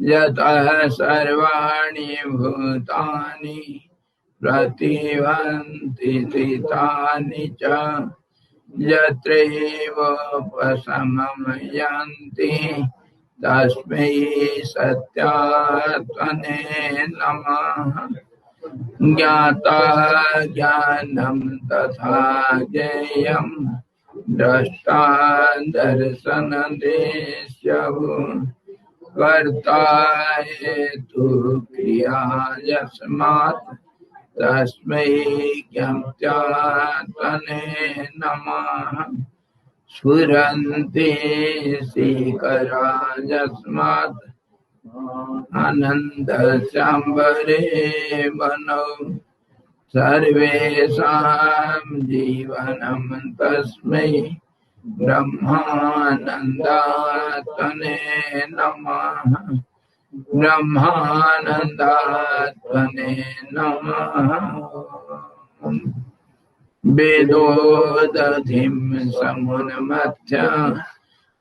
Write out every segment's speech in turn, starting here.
यतः सर्वाणि भूतानि प्रतिभान्ति स्थितानि च यत्रैवोपशमं तस्मै सत्यात्मने नमः। ज्ञातः ज्ञानं तथा ज्ञेयं द्रष्टा दर्शनदेशः कर्ता हेतुः क्रिया यस्मात् तस्मै ज्ञात्यात्मने नमः। स्फुरन्ति शिखरा यस्मात् आनन्दसाम्बरे वनौ सर्वेषां जीवनं तस्मै ब्रह्मानन्दात्मने नमः। ब्रह्मानन्दात्मने नमः। वेदोदधिं समुन्मथ्य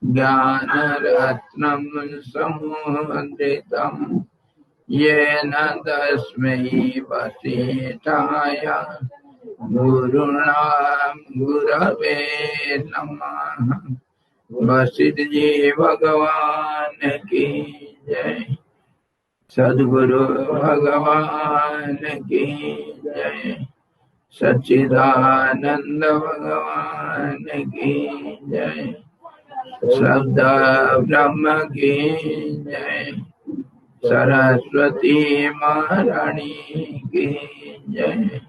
ज्ञानरत्नं समुद्रितं येन तस्मै वसिष्ठाय गुरुणां गुरवे नमः। वशिष्ठ जी भगवान की जय। सद्गुरु भगवान की जय। सच्चिदानंद भगवान की जय। शब्द ब्रह्म की जय। सरस्वती महारानी की जय।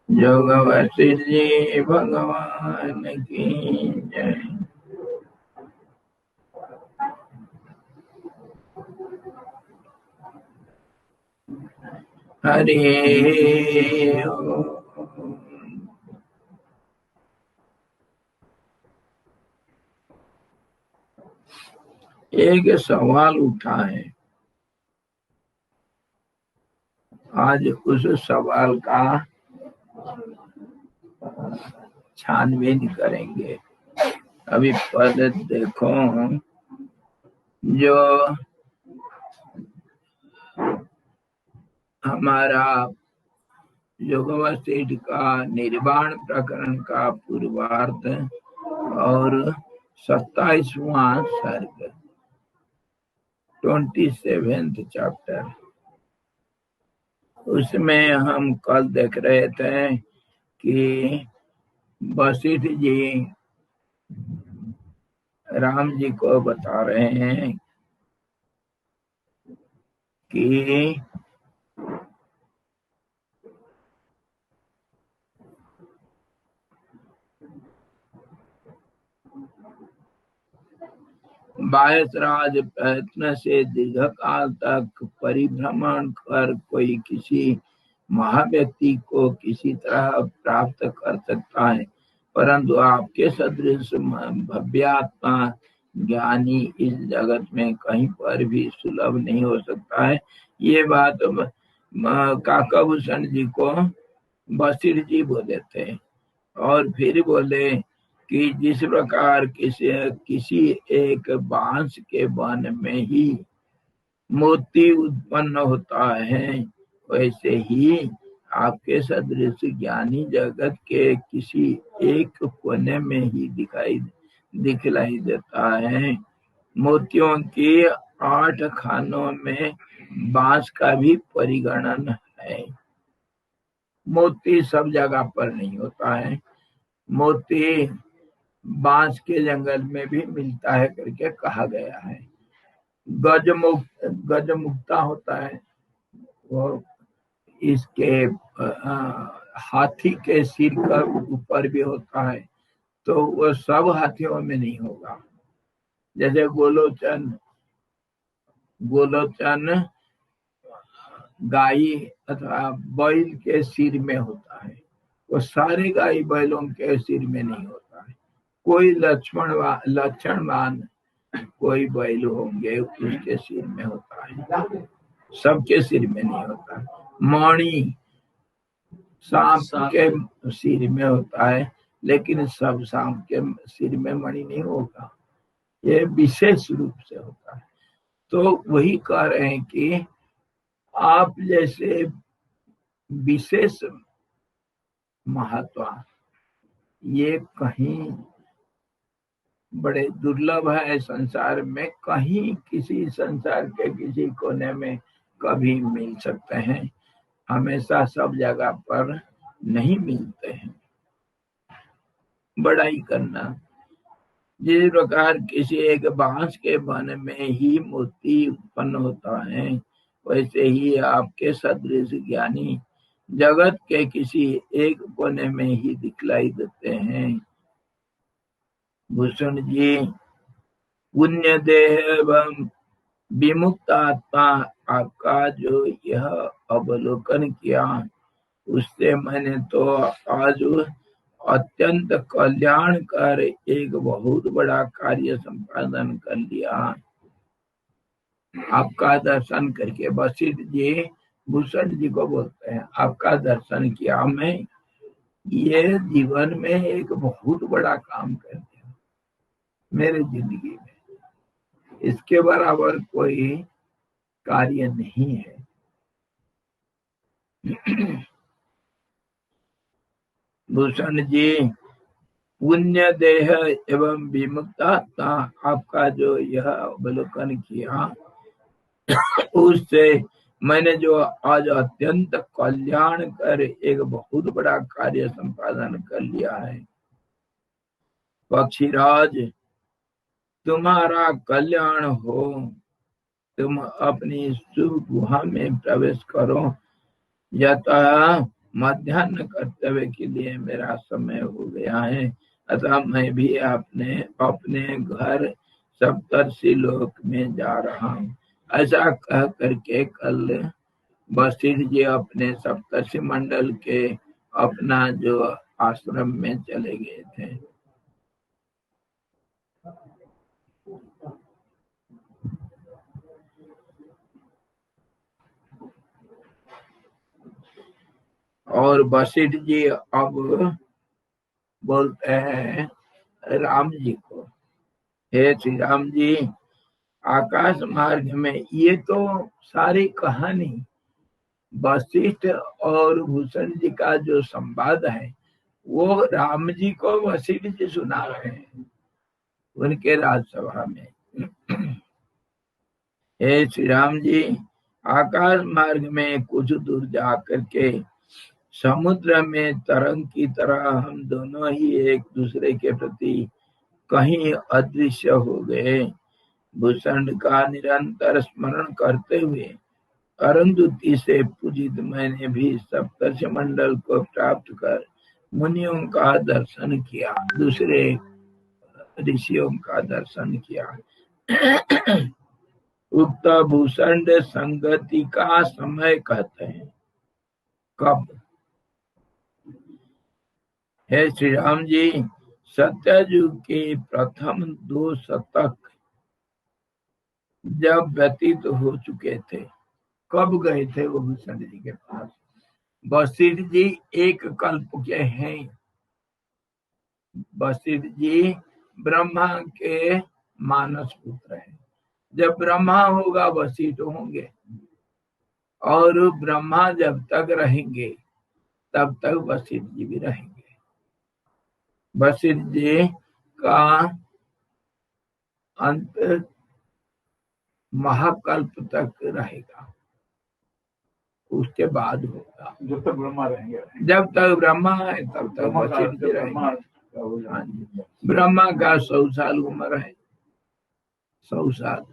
जोग वशिष्ठ जी भगवान की जय। हरि ओम। एक सवाल उठा है, आज उस सवाल का छानबीन करेंगे। अभी पहले देखो, जो हमारा योग वशिष्ठ का निर्वाण प्रकरण का पूर्वार्ध और 27वां सर्ग 27th चैप्टर, उसमें हम कल देख रहे थे कि वशिष्ठ जी राम जी को बता रहे हैं कि वायसराज प्रयत्न से दीर्घ काल तक परिभ्रमण कर कोई किसी महाव्यक्ति को किसी तरह प्राप्त कर सकता है, परंतु आपके सदृश भव्यात्मा ज्ञानी इस जगत में कहीं पर भी सुलभ नहीं हो सकता है। ये बात काकाभूषण जी को वशिष्ठ जी बोले थे। और फिर बोले कि जिस प्रकार किसी एक बांस के वन में ही मोती उत्पन्न होता है, वैसे ही आपके सदृश ज्ञानी जगत के किसी एक कोने में ही दिखलाई देता है। मोतियों की 8 खानों में बांस का भी परिगणन है। मोती सब जगह पर नहीं होता है। मोती बांस के जंगल में भी मिलता है करके कहा गया है। गजमुक्ता होता है, वो इसके हाथी के सिर का ऊपर भी होता है, तो वो सब हाथियों में नहीं होगा। जैसे गोलोचन गाय अथवा बैल के सिर में होता है, वो सारे गाय बैलों के सिर में नहीं होता है। कोई लक्षणवान कोई बैल होंगे उसके सिर में होता है, सबके सिर में नहीं होता। मणि सांप के सिर में होता है, लेकिन सब सांप के सिर में मणि नहीं होगा, ये विशेष रूप से होता है। तो वही कह रहे हैं कि आप जैसे विशेष महत्व ये कहीं बड़े दुर्लभ है संसार में, कहीं किसी संसार के किसी कोने में कभी मिल सकते हैं, हमेशा सब जगह पर नहीं मिलते हैं। बड़ाई करना, जिस प्रकार किसी एक बांस के बन में ही मोती उत्पन्न होता है, वैसे ही आपके सदृश ज्ञानी जगत के किसी एक कोने में ही दिखलाई देते हैं। भूषण जी, पुण्य देह एवं विमुक्त आत्मा आपका जो यह अवलोकन किया, उससे मैंने तो आज अत्यंत कल्याण कर एक बहुत बड़ा कार्य संपादन कर लिया। आपका दर्शन करके वशिष्ठ जी भूषण जी को बोलते हैं, आपका दर्शन किया मैं, ये जीवन में एक बहुत बड़ा काम कर दिया मेरे जिंदगी में, इसके बराबर कोई कार्य नहीं है। भूषण जी, पुण्य देह एवं विमुक्ता आपका जो यह अवलोकन किया, उससे मैंने जो आज अत्यंत कल्याण कर एक बहुत बड़ा कार्य संपादन कर लिया है। पक्षीराज, तुम्हारा कल्याण हो, तुम अपनी शुभ गुहा में प्रवेश करो। यतः मध्याह्न कर्तव्य के लिए मेरा समय हो गया है, अतः मैं भी अपने घर सप्तर्षि लोक में जा रहा हूँ। ऐसा कह करके कल वशिष्ठ जी अपने सप्तर्षि मंडल के अपना जो आश्रम में चले गए थे। और वशिष्ठ जी अब बोलते हैं राम जी को, हे श्री राम जी, आकाश मार्ग में ये तो सारी कहानी वशिष्ठ और भूषण जी का जो संवाद है वो राम जी को वशिष्ठ जी सुना रहे हैं उनके राजसभा में। हे श्री राम जी, आकाश मार्ग में कुछ दूर जा करके समुद्र में तरंग की तरह हम दोनों ही एक दूसरे के प्रति कहीं अदृश्य हो गए। भूषण का निरंतर स्मरण करते हुए अरुंधति से पूजित मैंने भी सप्तर्षि मंडल को प्राप्त कर मुनियों का दर्शन किया, दूसरे ऋषियों का दर्शन किया। उक्त भूषण संगति का समय कहते हैं कब? हे श्री राम जी, सत्ययुग के प्रथम 2 शतक जब व्यतीत हो चुके थे, कब गए थे वो भूषण जी के पास? वशिष्ठ जी एक कल्प के हैं। वशिष्ठ जी ब्रह्मा के मानस पुत्र हैं। जब ब्रह्मा होगा वशिष्ठ होंगे, और ब्रह्मा जब तक रहेंगे तब तक वशिष्ठ जी भी रहेंगे। वशिष्ठ जी का अंत महाकल्प तक रहेगा, उसके बाद होगा। जब तक ब्रह्मा रहेंगे, जब तक ब्रह्मा है तब तक वशिष्ठ जी रहेंगे। ब्रह्मा का 100 साल उम्र है, 100 साल।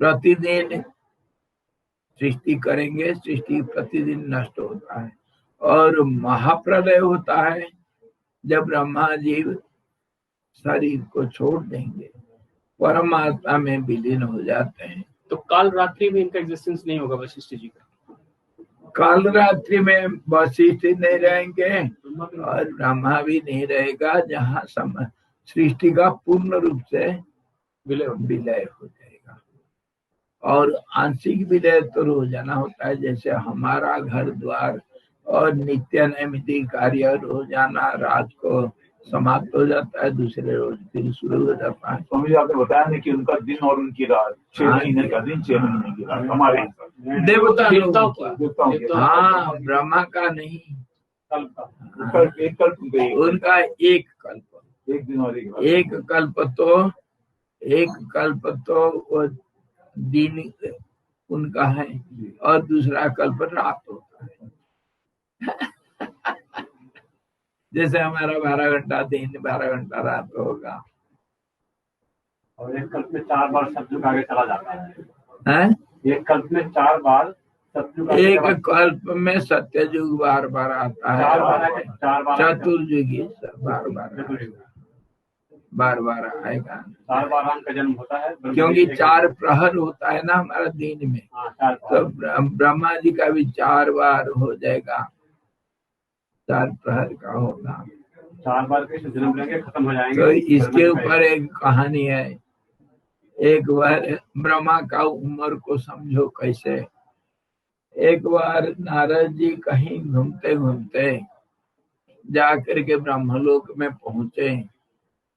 प्रतिदिन सृष्टि करेंगे, सृष्टि प्रतिदिन नष्ट होता है, और महाप्रलय होता है जब ब्रह्मा जी शरीर को छोड़ देंगे, परमात्मा में विलीन हो जाते हैं। तो काल रात्रि में इनका एग्जिस्टेंस नहीं होगा वशिष्ठ जी का? काल रात्रि में वशिष्ठ नहीं रहेंगे और ब्रह्मा भी नहीं रहेगा, जहाँ सृष्टि का पूर्ण रूप से विलय हो जाएगा। और आंशिक विलय तो रोजाना होता है, जैसे हमारा घर द्वार और नित्य नैमित्तिक कार्य रोजाना रात को समाप्त हो जाता है, दूसरे रोज फिर शुरू हो जाता है। स्वामी जी आपने बताया ना कि उनका दिन और उनकी रात 6 महीने का दिन 6 महीने की रात हमारे देवता लोगों देवताओं का, देवताओं के हाँ, ब्रह्मा का नहीं, कल्प का उनका एक कल्प उनका एक कल्प, एक दिन और एक रात। एक कल्प तो वो दिन उनका है और दूसरा कल्प रात होता है। जैसे हमारा 12 घंटा दिन 12 घंटा रात होगा। और एक कल्प में 4 बार सतयुग आगे चला जाता है। हैं? एक कल्प में 4 बार सतयुग एक कल्प में सत्ययुग बार बार आता है, 4 बार चतुर्युगी बार बार आएगा। 4 बार राम का जन्म होता है, क्योंकि 4 प्रहर होता है ना हमारा दिन में, तो ब्रह्मा जी का भी 4 बार हो जाएगा, 4 प्रहर का होगा। 4 बार के जन्म लेंगे, खत्म हो जाएंगे। तो इसके ऊपर एक कहानी है। एक बार ब्रह्मा का उम्र को समझो कैसे। एक बार नारद जी कहीं घूमते घूमते जाकर के ब्रह्मलोक में पहुंचे,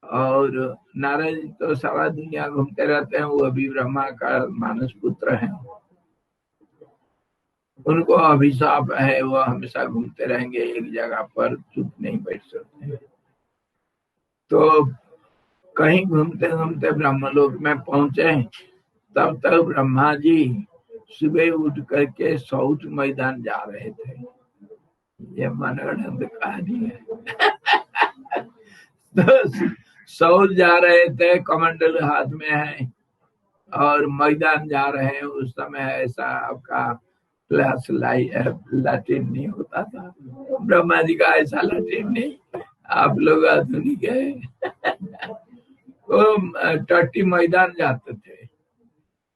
और नारद जी तो सारा दुनिया घूमते रहते हैं, वो अभी ब्रह्मा का मानस पुत्र है, उनको अभिशाप है, वो हमेशा घूमते रहेंगे एक जगह पर, चुप नहीं बैठ सकते। तो कहीं घूमते घूमते ब्रह्मलोक में पहुंचे, तब तक ब्रह्मा जी सुबह उठ करके शौच मैदान जा रहे थे। ये मनगढ़ंत कहानी है। तो शौच जा रहे थे, कमंडल हाथ में है और मैदान जा रहे हैं। उस समय ऐसा आपका क्लास लैट्रिन नहीं होता था, ब्रह्मा जी का ऐसा लैट्रिन नहीं, आप लोग आधुनिक है। वो टट्टी मैदान जाते थे,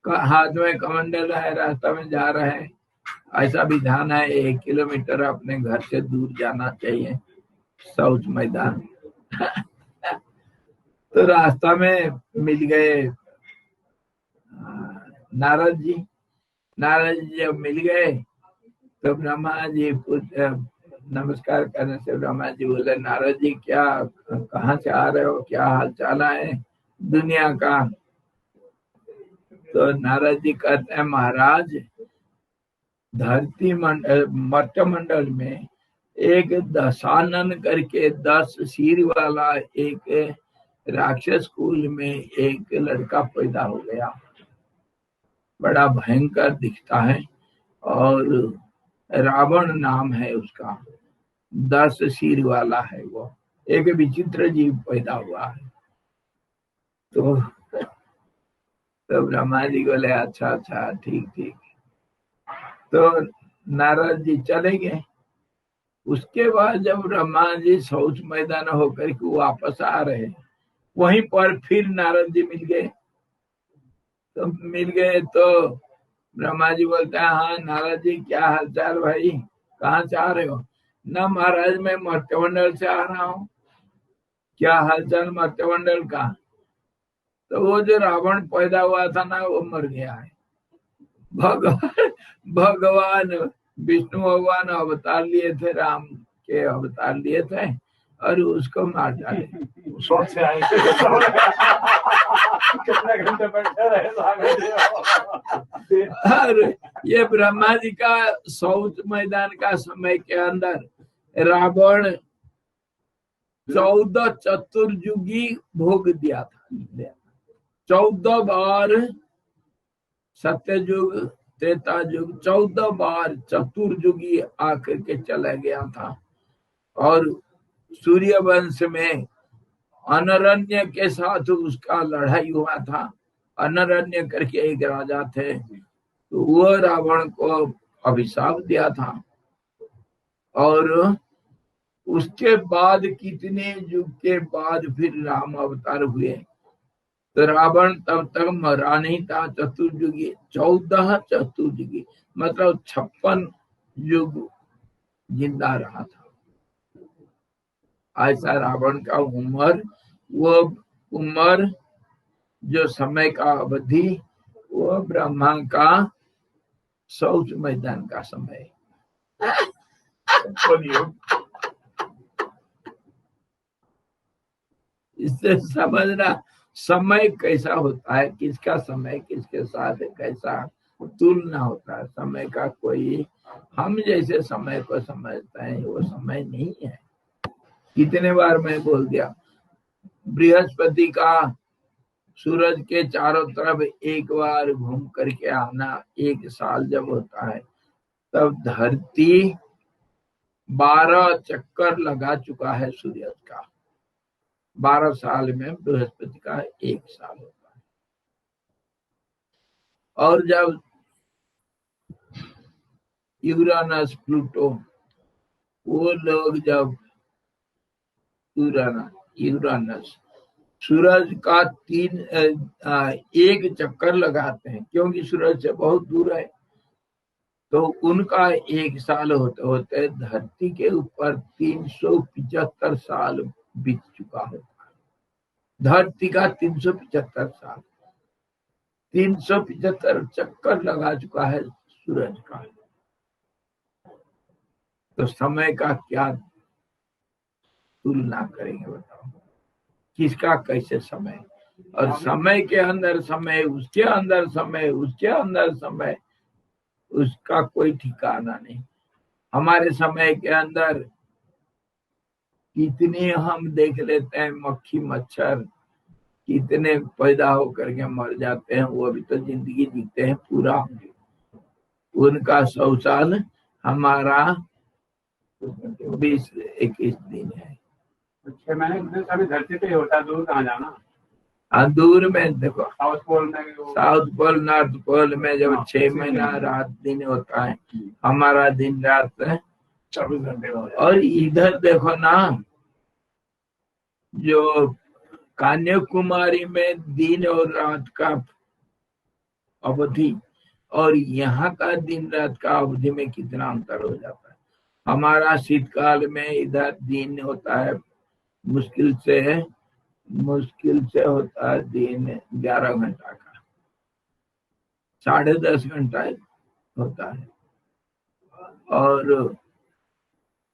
हाथ में कमंडल है, रास्ता में जा रहे हैं, ऐसा विधान है 1 किलोमीटर अपने घर से दूर जाना चाहिए शौच मैदान। तो रास्ता में मिल गए नारद जी जब मिल गए तो ब्रह्मा जी नमस्कार करने से ब्रह्मा जी बोले, नारद जी क्या, कहाँ से आ रहे हो, क्या हाल चाल है दुनिया का। तो नारद जी कहते हैं, महाराज धरती मर्त्य मंडल में एक दशानन करके 10 सिर वाला एक राक्षस कुल में एक लड़का पैदा हो गया, बड़ा भयंकर दिखता है, और रावण नाम है उसका, 10 सिर वाला है, वो एक विचित्र जीव पैदा हुआ है। तो ब्रह्मा जी बोले, अच्छा ठीक। तो नारद जी चले गए। उसके बाद जब ब्रह्मा जी शौच मैदान होकर के वापस आ रहे, वहीं पर फिर नारद जी मिल गए तो ब्रह्मा जी बोलते हैं, हाँ नारद जी क्या हालचाल भाई, कहाँ से आ रहे हो। ना महाराज मैं मर्त्यमंडल से आ रहा हूँ। क्या हालचाल मर्त्यमंडल का। तो वो जो रावण पैदा हुआ था ना, वो मर गया है। भगवान विष्णु भगवान अवतार लिए थे, राम के अवतार लिए थे और उसको मार डाले। शौच से आए कितने घंटे बैठे रहे। और ये ब्रह्मा जी का शौच मैदान का समय के अंदर रावण 14 चतुर्युगी भोग दिया था। 14 बार सत्ययुग त्रेता युग, 14 बार चतुर्युगी आकर के चला गया था। और सूर्य वंश में अनरण्य के साथ उसका लड़ाई हुआ था। अनरण्य करके एक राजा थे, तो वो रावण को अभिशाप दिया था। और उसके बाद कितने युग के बाद फिर राम अवतार हुए, तो रावण तब तक मरा नहीं था। चतुर्युगी 14 चतुर्युगी मतलब 56 युग जिंदा रहा था। ऐसा रावण का उम्र, वो उम्र जो समय का अवधि, वो ब्रह्मा का शौच मैदान का समय। इससे समझना समय कैसा होता है, किसका समय किसके साथ कैसा तुलना होता है। समय का कोई हम जैसे समय को समझते हैं वो समय नहीं है। कितने बार मैं बोल दिया, बृहस्पति का सूरज के चारों तरफ एक बार घूम करके आना 1 साल जब होता है, तब धरती 12 चक्कर लगा चुका है सूरज का। 12 साल में बृहस्पति का 1 साल होता है। और जब यूरानस प्लूटो वो लोग जब यूरानस सूरज का 1 चक्कर लगाते हैं, क्योंकि सूरज से बहुत दूर है, तो उनका 1 साल होते होते धरती के ऊपर 375 साल बीत चुका होता है। धरती का 375 साल, 375 चक्कर लगा चुका है सूरज का। तो समय का क्या तुलना करेंगे बताओ, किसका कैसे समय, और समय के अंदर समय, उसके अंदर समय, उसके अंदर समय, उसका कोई ठिकाना नहीं। हमारे समय के अंदर कितने हम देख लेते हैं मक्खी मच्छर कितने पैदा होकर के मर जाते हैं, वो अभी तो जिंदगी जीते हैं पूरा। उनका 100 साल, हमारा 20-21 दिन है। 6 महीने अभी धरती पे होता है, दूर कहाँ जाना। हाँ, दूर में देखो साउथ पोल में, साउथ पोल नॉर्थ पोल में जब 6 महीना रात दिन होता है, हमारा दिन रात है 24 घंटे। और इधर देखो ना, जो कन्याकुमारी में दिन और रात का अवधि और यहाँ का दिन रात का अवधि में कितना अंतर हो जाता है। हमारा शीतकाल में इधर दिन होता है मुश्किल से होता है दिन 11 घंटा का, 10.5 घंटा होता है, और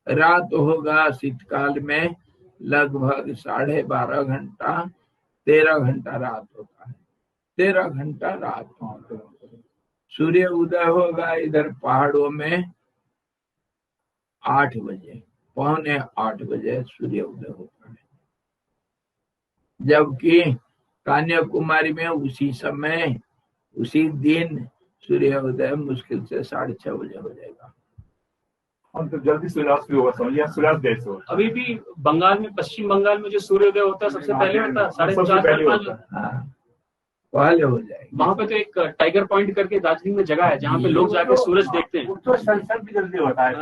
रात होगा शीतकाल में लगभग 12.5 घंटा, 13 घंटा रात होता है, 13 घंटा रात होता है। सूर्य उदय होगा इधर पहाड़ों में 8 बजे, 7:45 बजे सूर्य उदय होता है, जबकि कन्याकुमारी में उसी समय उसी दिन सूर्य उदय मुश्किल से 6:30 बजे हो जाएगा। हम तो जल्दी सूर्यास्त भी होगा, समझिए सूर्यास्त देश हो। अभी भी बंगाल में, पश्चिम बंगाल में जो सूर्योदय होता है सबसे पहले होता है, 4:30 हाँ, पहले हो जाएगा। वहाँ पे तो एक टाइगर पॉइंट करके दार्जिलिंग में जगह है जहाँ पे लोग जाके सूरज देखते हैं। तो सनसेट भी जल्दी होता है।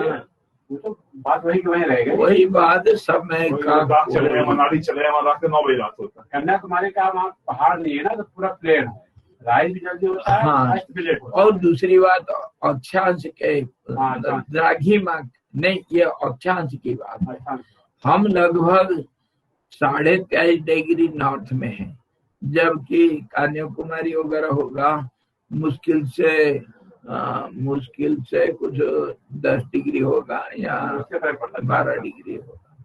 वो तो बात वही रहेगा, वही बात समय का। चले गए मनाली, चले गए रात के 9 बजे रात होता है। कन्याकुमारी का वहाँ पहाड़ नहीं है ना, तो पूरा प्लेन है, राइज भी जल्दी होता है। हाँ, और दूसरी बात अक्षांश के द्राघिमा नहीं, ये अक्षांश की बात है। हम लगभग 23.5 डिग्री नॉर्थ में है, जबकि कन्याकुमारी वगैरह होगा मुश्किल से कुछ 10 डिग्री होगा या 12 डिग्री होगा।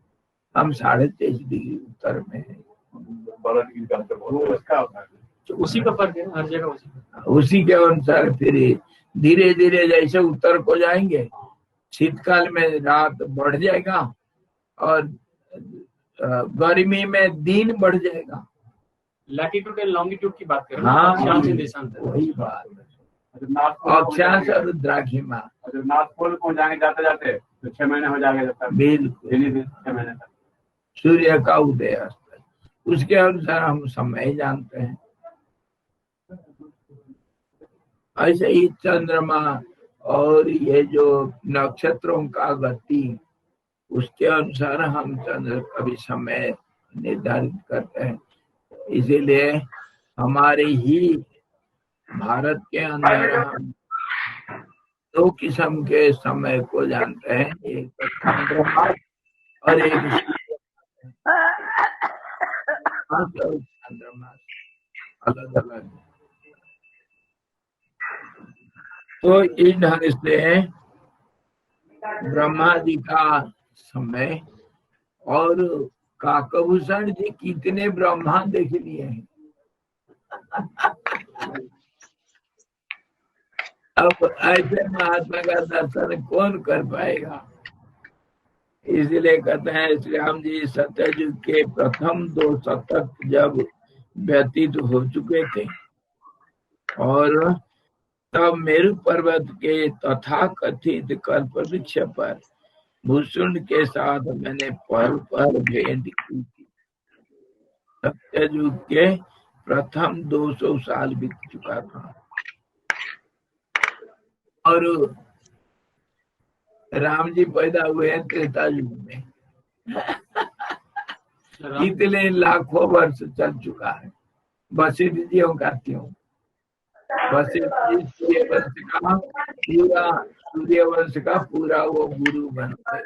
हम 23.5 डिग्री उत्तर में है। 12 डिग्री का अंतर होता है। तो उसी का फर्क है हर जगह, उसी के अनुसार फिर धीरे धीरे जैसे उत्तर को जाएंगे, शीतकाल में रात बढ़ जाएगा और गर्मी में दिन बढ़ जाएगा। लैटिट्यूड एंड लॉन्गिट्यूड की बात करें। हाँ, अक्षांश देशांतर, वही बात, अक्षांश और द्राघिमा। नॉर्थ पोल को जाएंगे जाते जाते तो 6 महीने हो जाएगा, बिल्कुल 6 महीने तक सूर्य का उदय अस्त, उसके अनुसार हम समय जानते हैं। ऐसे ही चंद्रमा और ये जो नक्षत्रों का गति, उसके अनुसार हम चंद्र कभी समय निर्धारित करते हैं। इसीलिए हमारे ही भारत के अंदर हम 2 किस्म के समय को जानते हैं, एक चंद्रमा और एक चंद्रमा अलग अलग। तो इस ढंग से ब्रह्मा जी का समय और काकभूषण जी कितने ब्रह्मांड देख लिए हैं। अब ऐसे महात्मा का दर्शन कौन कर पाएगा। इसलिए कहते हैं श्री राम जी सत्ययुग के प्रथम 2 शतक जब व्यतीत हो चुके थे और तब मेरु पर्वत के तथा कथित कल्प वृक्ष पर भूषुंड के साथ मैंने पहल पर भेंट की थी। सत्ययुग के प्रथम 200 साल बीत चुका था और राम जी पैदा हुए हैं त्रेता युग में। इतने लाखों वर्ष चल चुका है। वशिष्ठ जी का क्यों, वशिष्ठ जी सूर्यवंश का पूरा वो गुरु बन गए।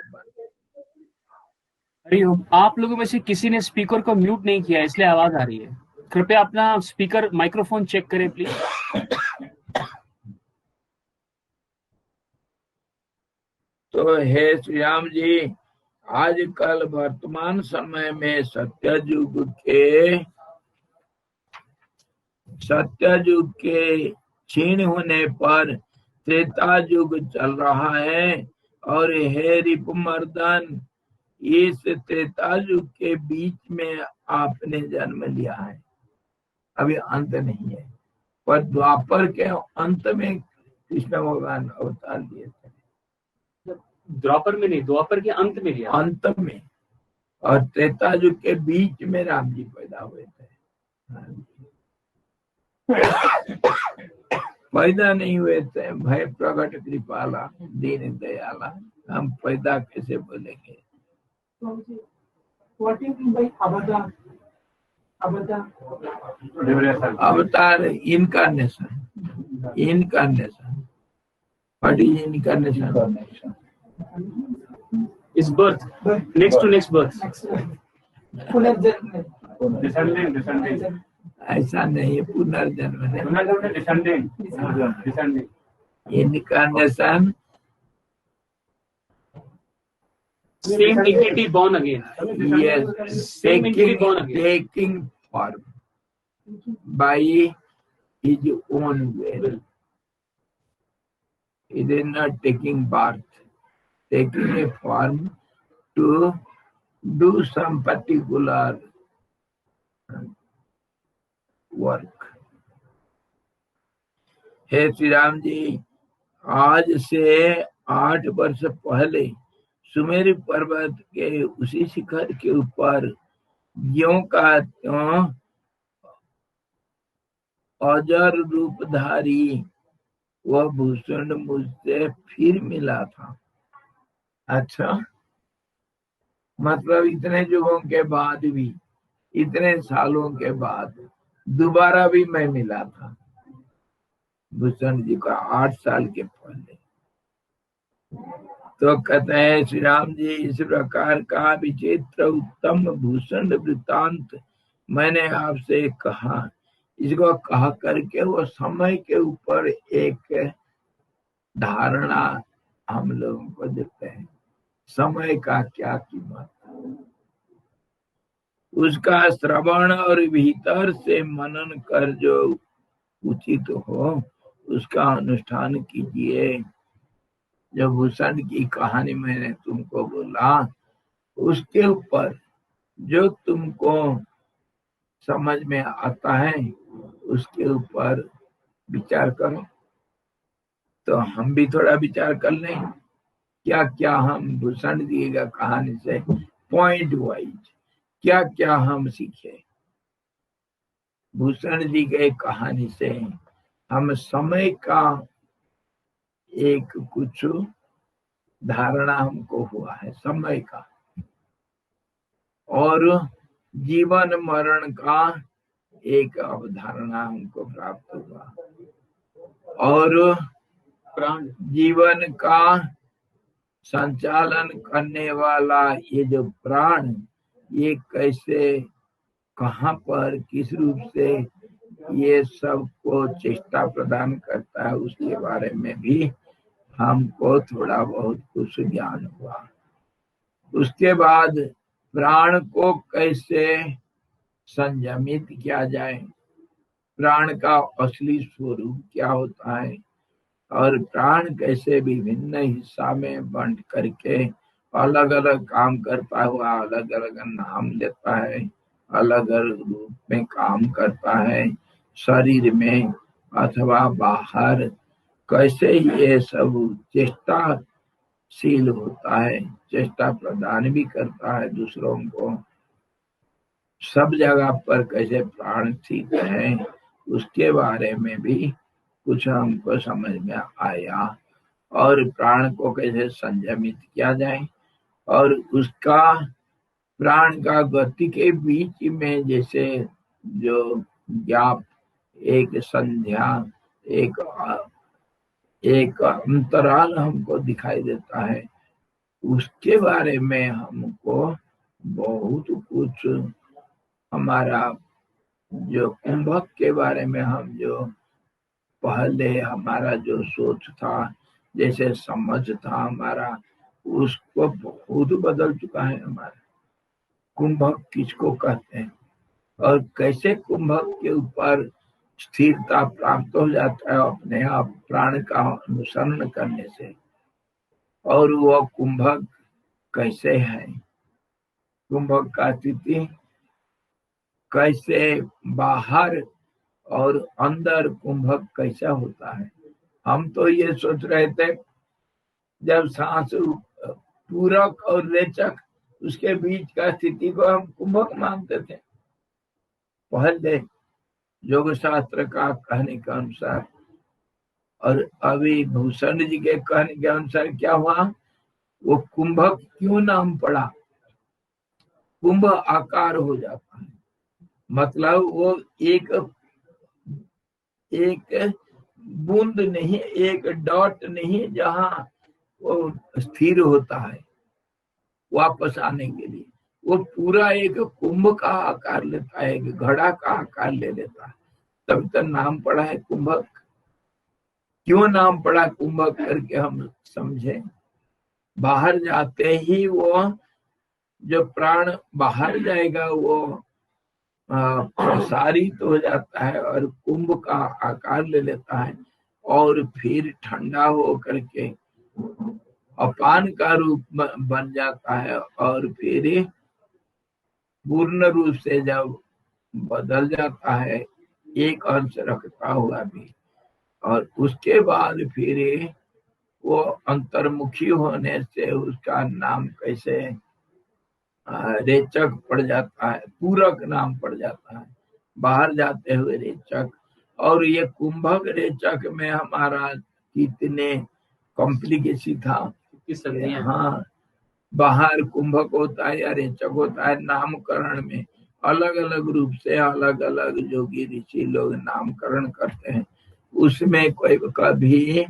हरिओम। आप लोगों में से किसी ने स्पीकर को म्यूट नहीं किया, इसलिए आवाज आ रही है। कृपया अपना स्पीकर माइक्रोफोन चेक करें प्लीज। तो हे श्री राम जी, आजकल वर्तमान समय में सत्ययुग के क्षीण होने पर त्रेता युग चल रहा है और हे रिपुमर्दन, इस त्रेता युग के बीच में आपने जन्म लिया है। अभी अंत नहीं है, पर द्वापर के अंत में कृष्ण भगवान अवतार लिए थे। द्वापर में नहीं, द्वापर के अंत में लिया, अंत में। और त्रेता युग के बीच में राम जी पैदा हुए थे। पैदा नहीं हुए थे, भय प्रकट कृपाला दीन दयाला, हम पैदा कैसे बोलेंगे। What do you mean by avatar? Avatar. अवतार इनकारनेशन। What is incarnation? इस birth, next to next birth. पुनर्जन्म। Descending. ऐसा नहीं है, पुनर्जन्म नहीं। Descending. Incarnation same entity born again. yes, Same entity born again. taking form by his own will. It is not taking birth, taking a form to do some particular work. हे श्री राम जी, आज से 8 वर्ष पहले सुमेरु पर्वत के उसी शिखर के ऊपर ज्यों का त्यों अजर रूपधारी वह भूषण मुझसे फिर मिला था। अच्छा, मतलब इतने युगों के बाद भी, इतने सालों के बाद दोबारा भी मैं मिला था भूषण जी का 8 साल के पहले। तो कहते हैं श्री राम जी, इस प्रकार का विचित्र उत्तम भूषण वृत्तांत मैंने आपसे कहा। इसको कहा करके वो समय के ऊपर एक धारणा हम लोगों को देते हैं, समय का क्या कीमत, उसका श्रवण और भीतर से मनन कर जो उचित हो उसका अनुष्ठान कीजिए। जो भूषण की कहानी मैंने तुमको बोला, उसके ऊपर जो तुमको समझ में आता है उसके ऊपर विचार करो। तो हम भी थोड़ा विचार कर लें, क्या क्या हम भूषण जी का कहानी से पॉइंट वाइज क्या क्या हम सीखे। भूषण जी के कहानी से हम समय का एक कुछ धारणा हमको हुआ है, समय का, और जीवन मरण का एक अवधारणा हमको प्राप्त हुआ, और प्राण जीवन का संचालन करने वाला ये जो प्राण, ये कैसे, कहाँ पर, किस रूप से ये सबको चेष्टा प्रदान करता है, उसके बारे में भी हमको थोड़ा बहुत कुछ ज्ञान हुआ। उसके बाद प्राण को कैसे संयमित किया जाए, प्राण का असली स्वरूप क्या होता है, और प्राण कैसे विभिन्न हिस्सा में बंट करके अलग अलग काम करता हुआ अलग अलग नाम लेता है, अलग अलग रूप में काम करता है, शरीर में अथवा बाहर कैसे ये सब चेष्टाशील होता है, चेष्टा प्रदान भी करता है दूसरों को, सब जगह पर कैसे प्राण स्थित है, उसके बारे में भी कुछ हमको समझ में आया। और प्राण को कैसे संयमित किया जाए, और उसका प्राण का गति के बीच में जैसे जो गैप, एक संध्या, एक अंतराल हमको दिखाई देता है, उसके बारे में हमको बहुत कुछ, हमारा जो कुंभक के बारे में हम जो पहले हमारा जो सोच था, जैसे समझ था हमारा, उसको बहुत बदल चुका है हमारा। कुंभक किसको कहते हैं और कैसे कुंभक के ऊपर स्थिरता प्राप्त हो जाता है अपने आप प्राण का अनुसरण करने से, और वह कुंभक कैसे है, कुंभक का स्थिति कैसे, बाहर और अंदर कुंभक कैसा होता है। हम तो ये सोच रहे थे जब सांस पूरक और रेचक उसके बीच का स्थिति को हम कुंभक मानते थे पहले योग शास्त्र का कहने के अनुसार, और अभी भूषण जी के कहने के अनुसार क्या हुआ, वो कुंभक क्यों नाम पड़ा, कुंभ आकार हो जाता है, मतलब वो एक बूंद नहीं, एक डॉट नहीं, जहां वो स्थिर होता है वापस आने के लिए, वो पूरा एक कुंभ का आकार लेता है, एक घड़ा का आकार ले लेता है, तब तक नाम पड़ा है कुंभक। क्यों नाम पड़ा कुंभक करके हम समझे, बाहर जाते ही वो जो प्राण बाहर जाएगा वो प्रसारित हो जाता है और कुंभ का आकार ले लेता है, और फिर ठंडा हो करके अपान का रूप बन जाता है, और फिर पूर्ण रूप से जब बदल जाता है एक अंश रखता हुआ भी, और उसके बाद फिर वो अंतर्मुखी होने से उसका नाम कैसे रेचक पड़ जाता है, पूरक नाम पड़ जाता है, बाहर जाते हुए रेचक। और ये कुंभक रेचक में हमारा कितने कॉम्प्लिकेशन था, हाँ, बाहर कुंभक होता है या रेचक होता है, नामकरण में अलग अलग रूप से अलग अलग योगी ऋषि लोग नामकरण करते हैं, उसमें कोई कभी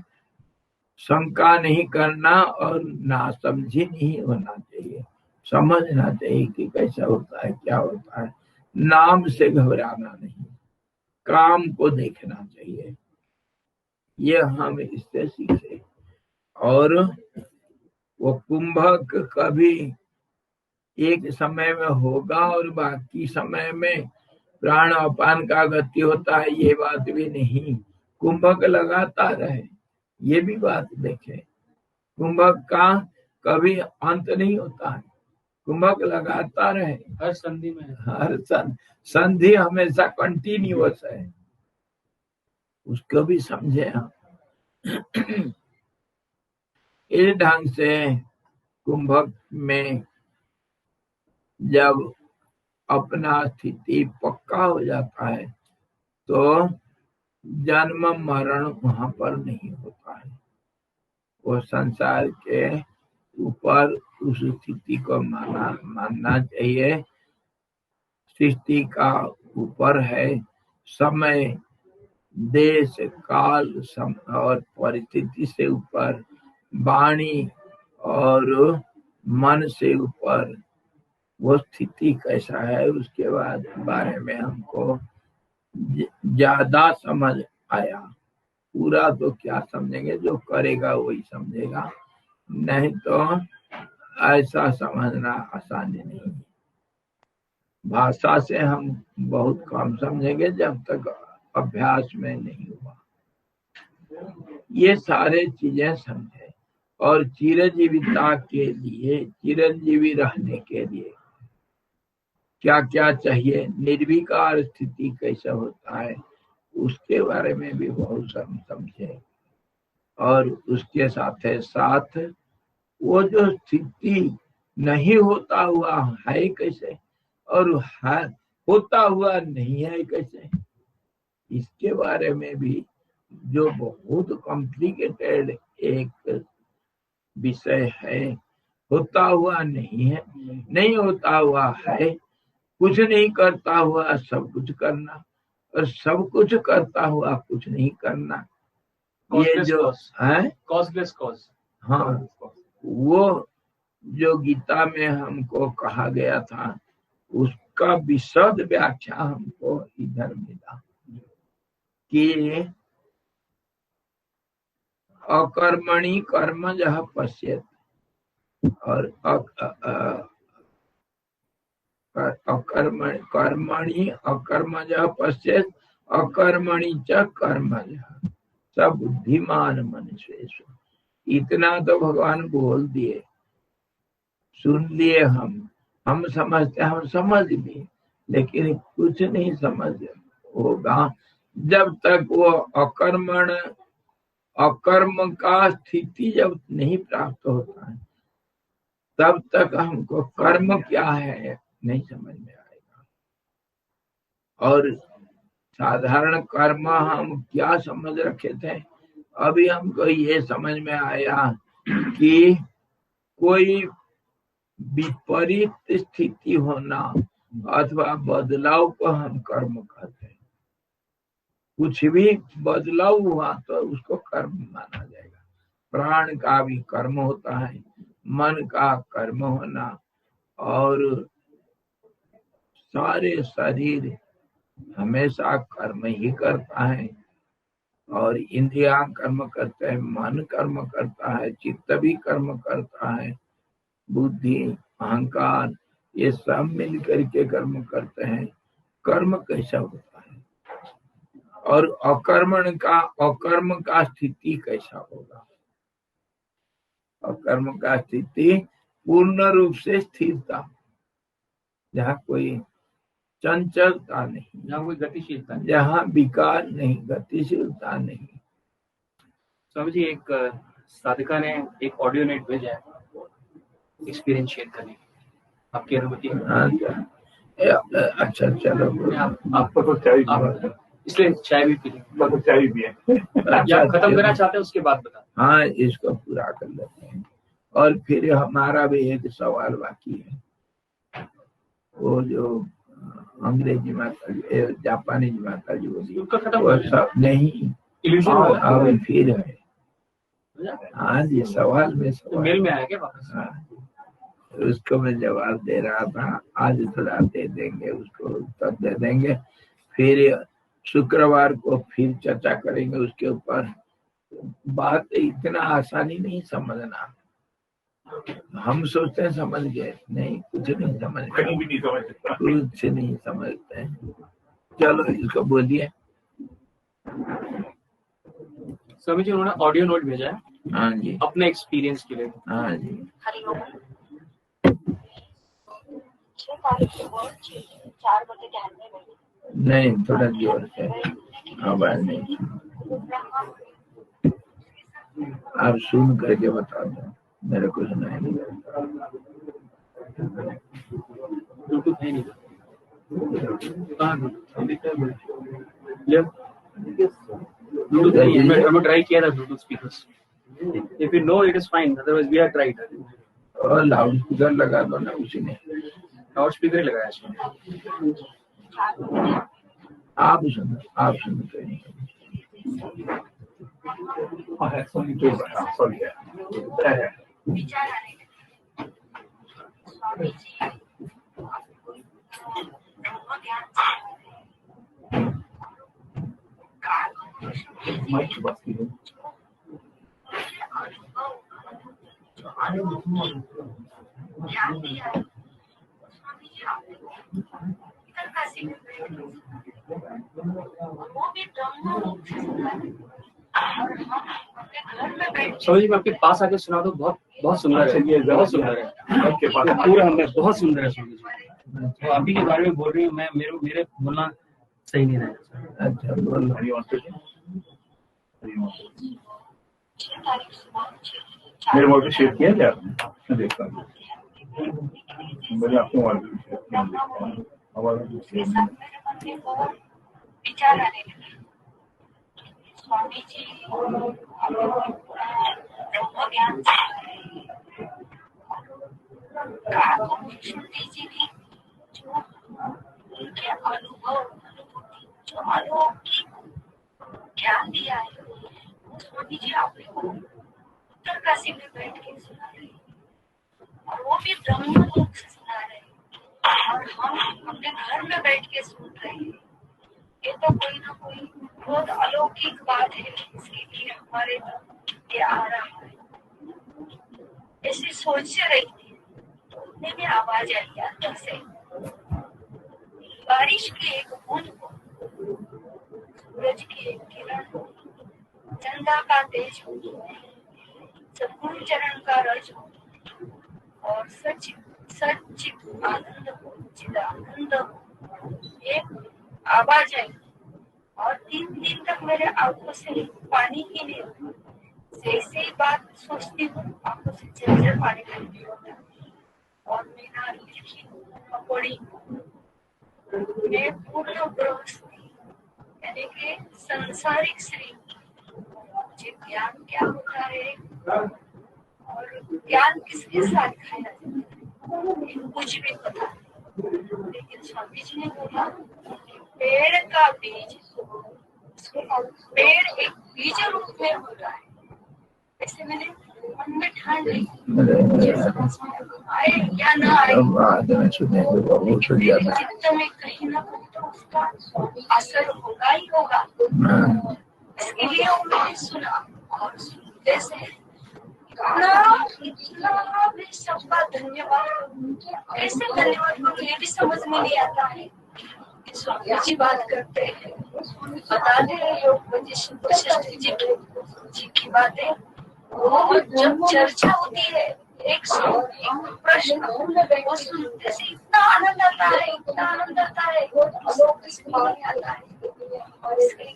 शंका नहीं करना और नासमझी नहीं होना चाहिए, समझना चाहिए कि कैसा होता है क्या होता है, नाम से घबराना नहीं, काम को देखना चाहिए, ये हम इससे सीखे। और वो कुंभक कभी एक समय में होगा और बाकी समय में प्राण अपान का गति होता है, ये बात भी नहीं, कुंभक लगातार है, ये भी बात देखें, कुंभक का कभी अंत नहीं होता है, कुंभक लगातार है, हर संधि में, हर संधि हमेशा कंटिन्यूअस है, उसको भी समझे हम। इस ढंग से कुंभक में जब अपना स्थिति पक्का हो जाता है तो जन्म मरण वहां पर नहीं होता है, वो संसार के ऊपर उस स्थिति को मानना चाहिए, सृष्टि का ऊपर है, समय देश काल और परिस्थिति से ऊपर, वाणी और मन से ऊपर, वो स्थिति कैसा है उसके बाद बारे में हमको ज्यादा समझ आया, पूरा तो क्या समझेंगे, जो करेगा वही समझेगा, नहीं तो ऐसा समझना आसान नहीं है। भाषा से हम बहुत कम समझेंगे जब तक अभ्यास में नहीं हुआ। ये सारे चीजें समझे और चिरजीविता के लिए, चिरंजीवी रहने के लिए क्या क्या चाहिए, निर्विकार स्थिति कैसे होता है, उसके बारे में भी बहुत समझे। और उसके साथ साथ वो जो स्थिति नहीं होता हुआ है कैसे, और है होता हुआ नहीं है कैसे, इसके बारे में भी जो बहुत कॉम्प्लिकेटेड एक विषय है। होता हुआ नहीं है, नहीं होता हुआ है, कुछ नहीं करता हुआ सब कुछ करना, और सब कुछ करता हुआ कुछ नहीं करना। ये जो है कॉजलेस कॉज, हाँ, वो जो गीता में हमको कहा गया था उसका विशद व्याख्या हमको इधर मिला कि अकर्मणि कर्मजः पश्येत्, और कर्मणि अकर्मजः पश्येत् अकर्मणि च कर्मजः स बुद्धिमान मनुष्येषु। इतना तो भगवान बोल दिए, सुन लिए, हम समझते, हम समझ लिए, लेकिन कुछ नहीं समझ होगा जब तक वो अकर्म का स्थिति जब नहीं प्राप्त होता है, तब तक हमको कर्म क्या है नहीं समझ में आएगा। और साधारण कर्म हम क्या समझ रखे थे, अभी हमको ये समझ में आया कि कोई विपरीत स्थिति होना अथवा बदलाव को हम कर्म कहते हैं। कुछ भी बदलाव हुआ तो उसको कर्म माना जाएगा। प्राण का भी कर्म होता है, मन का कर्म होना, और सारे शरीर हमेशा कर्म ही करता है, और इंद्रियां कर्म करते हैं, मन कर्म करता है, चित्त भी कर्म करता है, बुद्धि अहंकार ये सब मिल करके कर्म करते हैं। कर्म कैसा होता है, और अकर्म का स्थिति कैसा होगा। अकर्म का स्थिति पूर्ण रूप से स्थिरता, जहाँ कोई चंचलता नहीं, जहाँ कोई गतिशीलता नहीं, जहाँ विकार नहीं, गतिशीलता नहीं। स्वामी जी, एक साधिका ने एक ऑडियो नेट भेजा है एक्सपीरियंस शेयर करने, आपकी अनुमति है? अच्छा चलो, आपको तो चाहिए, इसलिए चाय भी पी लें। तो चाहिए भी है। या खत्म करना चाहते हैं उसके बाद बता। हाँ, इसको पूरा कर लेते हैं, और फिर हमारा भी एक सवाल बाकी है। वो जो अंग्रेजी माता, जापानी माता जी बोली, उसका खत्म वो हो गया। सब नहीं, इल्यूजन और वाला अब फिर है। हाँ जी, सवाल में तो सवाल। मेल में आया क्या वापस? हाँ, उसको मैं जवाब दे रहा था, आज थोड़ा दे देंगे, उसको उत्तर दे देंगे, फिर शुक्रवार को फिर चर्चा करेंगे उसके ऊपर। बात इतना आसानी नहीं समझना, हम सोचते हैं समझ गए, नहीं, कुछ नहीं समझ, कहीं भी नहीं समझ सकता। कुछ नहीं समझते हैं। चलो इसको बोलिए। स्वामी जी, उन्होंने ऑडियो नोट भेजा है हाँ जी, अपने एक्सपीरियंस के लिए। हाँ जी, 6 तारीख को 4 बजे ध्यान में बैठी। नहीं, थोड़ा जोर से आवाज नहीं, आप सुन करके बता दो, मेरे को सुनाई नहीं देता। ब्लूटूथ है नहीं ब्लूटूथ नहीं है। मैं ट्राई किया था Bluetooth speakers. If you know it is fine, otherwise we are tried. और लाउड स्पीकर लगा दो ना उसी में, लाउड स्पीकर ही लगाया इसमें। आप सुनते हैं। सॉरी है। माइक की बात कीजिए। उत्तरकाशी में वो भी ब्रह्म मुख से सुना है। और हम अपने घर में बैठ स्वामी जी मैं आपके पास आके सुना दो, बहुत बहुत सुंदर है, बहुत सुंदर है, आपके पास पूरा हमें बहुत सुंदर है स्वामी जी। तो आप ही के बारे में बोल रही हूँ मैं, मेरे बोलना सही नहीं रहेगा। अच्छा बोलो। हरिवंश जी, हरिवंश। 6 तारीख सुबह मेरे मोबाइल पे शेयर किया क्या आपने? मैं देखता हूँ, मैंने आपके मोबाइल पे शेयर किया, देखता हूँ मोबाइल पे शेयर मेरे मन में बहुत विचार आने लगे। स्वामी जी ब्रह्म ज्ञान श्रुति जी ने जो उनके अनुभव अनुभूति जो अलौकिक ज्ञान दिया है, वो स्वामी जी आपने उत्तरकाशी में बैठ के सुना रहे और वो भी ब्रह्म लोक से सुना रहे और हम अपने घर में बैठ के सुन रहे हैं। ये तो कोई ना कोई बहुत अलौकिक बात है, इसके लिए हमारे ये आ रहा है। ऐसे सोच रही थी, इतने में आवाज आई अंदर से, बारिश की एक बूंद को, सूरज की एक किरण को, चंदा का तेज हो, सद्गुरु चरण का रज हो और सच आनंद हो, चिदानंद हो, एक आवाज आई और 3 दिन तक मेरे आंखों से पानी ही नहीं रुका। जैसे ही बात सोचती हूँ आंखों से झरझर पानी गिरने लगता है और मेरा लिखी पकौड़ी में पूर्ण गृहस्थी यानी कि संसारिक श्री, मुझे ज्ञान क्या होता है और ज्ञान किसके साथ खाया जाता है कुछ भी पता नहीं। लेकिन स्वामी जी ने बोला पेड़ का बीज, पेड़ एक बीज रूप में होता है। ऐसे मैंने मन में ठान ली, मुझे समझ में आए या ना आए, लेकिन मेरे चित्त में कहीं ना कहीं तो उसका असर होगा ही होगा। इसके लिए मैंने सुना और सुनते से इतना भी सबका धन्यवाद, कैसे धन्यवाद करूं ये भी समझ में नहीं आता है। स्वामी जी बात करते हैं, बताते हैं योग वशिष्ठ जी की बातें, वो जब चर्चा होती है एक प्रश्न वो सुनते से इतना आनंद आता है, इतना आनंद आता है, लोग नहीं आता है। और इसके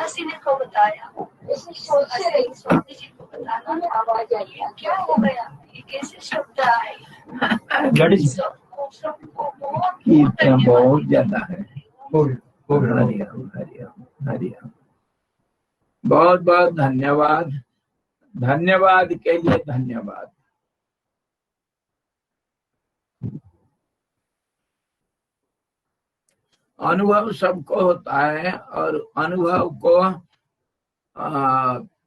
हसी ने को बताया, स्वामी जी को बताना आवाज आई, क्या हो गया, ये कैसे शब्द आए, सबको बहुत ज्यादा है। हरिओम हरिओम हरिओम। बहुत बहुत धन्यवाद, धन्यवाद के लिए धन्यवाद। अनुभव सबको होता है और अनुभव को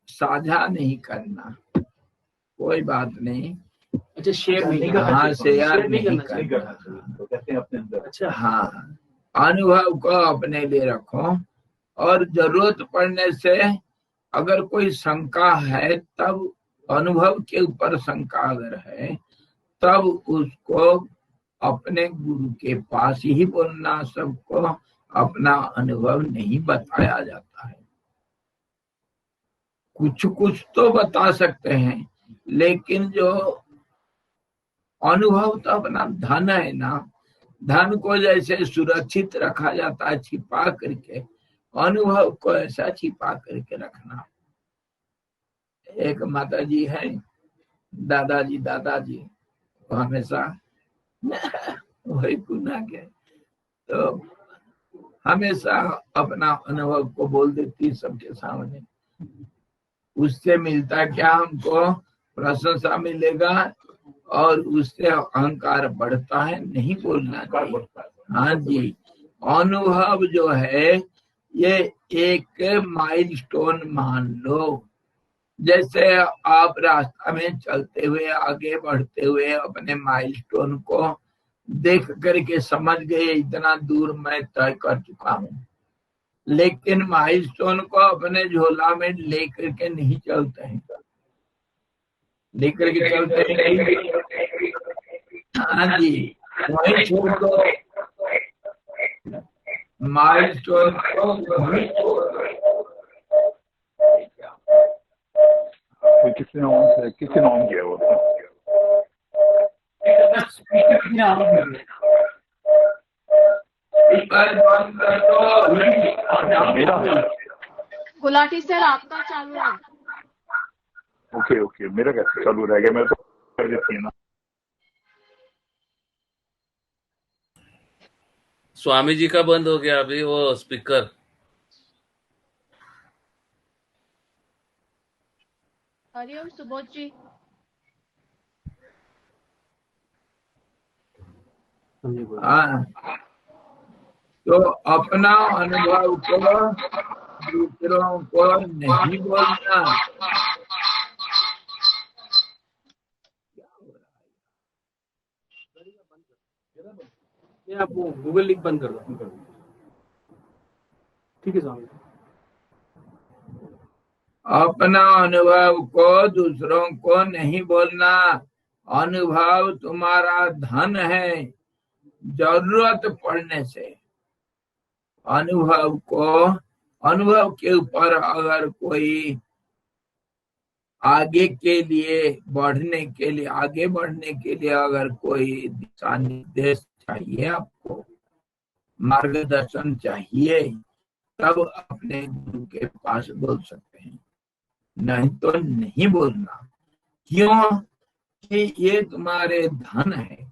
साझा नहीं करना कोई बात नहीं। अच्छा शेयर नहीं हाँ करना, शेयर नहीं नहीं करना। करना चाहिए, तो कहते हैं अपने अंदर। अच्छा हाँ अनुभव को अपने लिए रखो और जरूरत पड़ने से अगर कोई शंका है तब अनुभव के ऊपर शंका अगर है तब उसको अपने गुरु के पास ही बोलना। सबको अपना अनुभव नहीं बताया जाता है, कुछ कुछ तो बता सकते हैं, लेकिन जो अनुभव तो अपना धन है ना, धन को जैसे सुरक्षित रखा जाता है छिपा करके, अनुभव को ऐसा छिपा करके रखना। एक माता जी है, दादाजी हमेशा वही गुना के तो हमेशा अपना अनुभव को बोल देती सबके सामने। उससे मिलता क्या, हमको प्रशंसा मिलेगा और उससे अहंकार बढ़ता है, नहीं बोलना चाहिए। हाँ जी, अनुभव जो है ये एक माइलस्टोन मान लो। जैसे आप रास्ता में चलते हुए आगे बढ़ते हुए अपने माइलस्टोन को देख करके समझ गए इतना दूर मैं तय कर चुका हूँ, लेकिन माइलस्टोन को अपने झोला में लेकर के नहीं चलते हैं, लेकर के चलते हैं। हाँ जी, वहीं छोड़ दो, माइलस्टोन को वहीं छोड़ दो। किसने ऑन किया वो? स्पीकर बंद कर दो। मेरा गुलाटी सर आपका चालू है। ओके, मेरा कैसे चालू रह गया? मैं तो कर देती है ना। स्वामी जी का बंद हो गया अभी वो स्पीकर। हरिओम सुबोध जी। हाँ, तो अपना अनुभव को दूसरों को नहीं बोलना। ये आप वो गूगल लिंक बंद कर दो। ठीक है स्वामी। अपना अनुभव को दूसरों को नहीं बोलना। अनुभव तुम्हारा धन है। जरूरत पड़ने से अनुभव के ऊपर अगर कोई आगे बढ़ने के लिए अगर कोई दिशा निर्देश चाहिए, आपको मार्गदर्शन चाहिए, तब अपने गुरु के पास बोल सकते हैं, नहीं तो नहीं बोलना। क्यों? कि ये तुम्हारे धन है।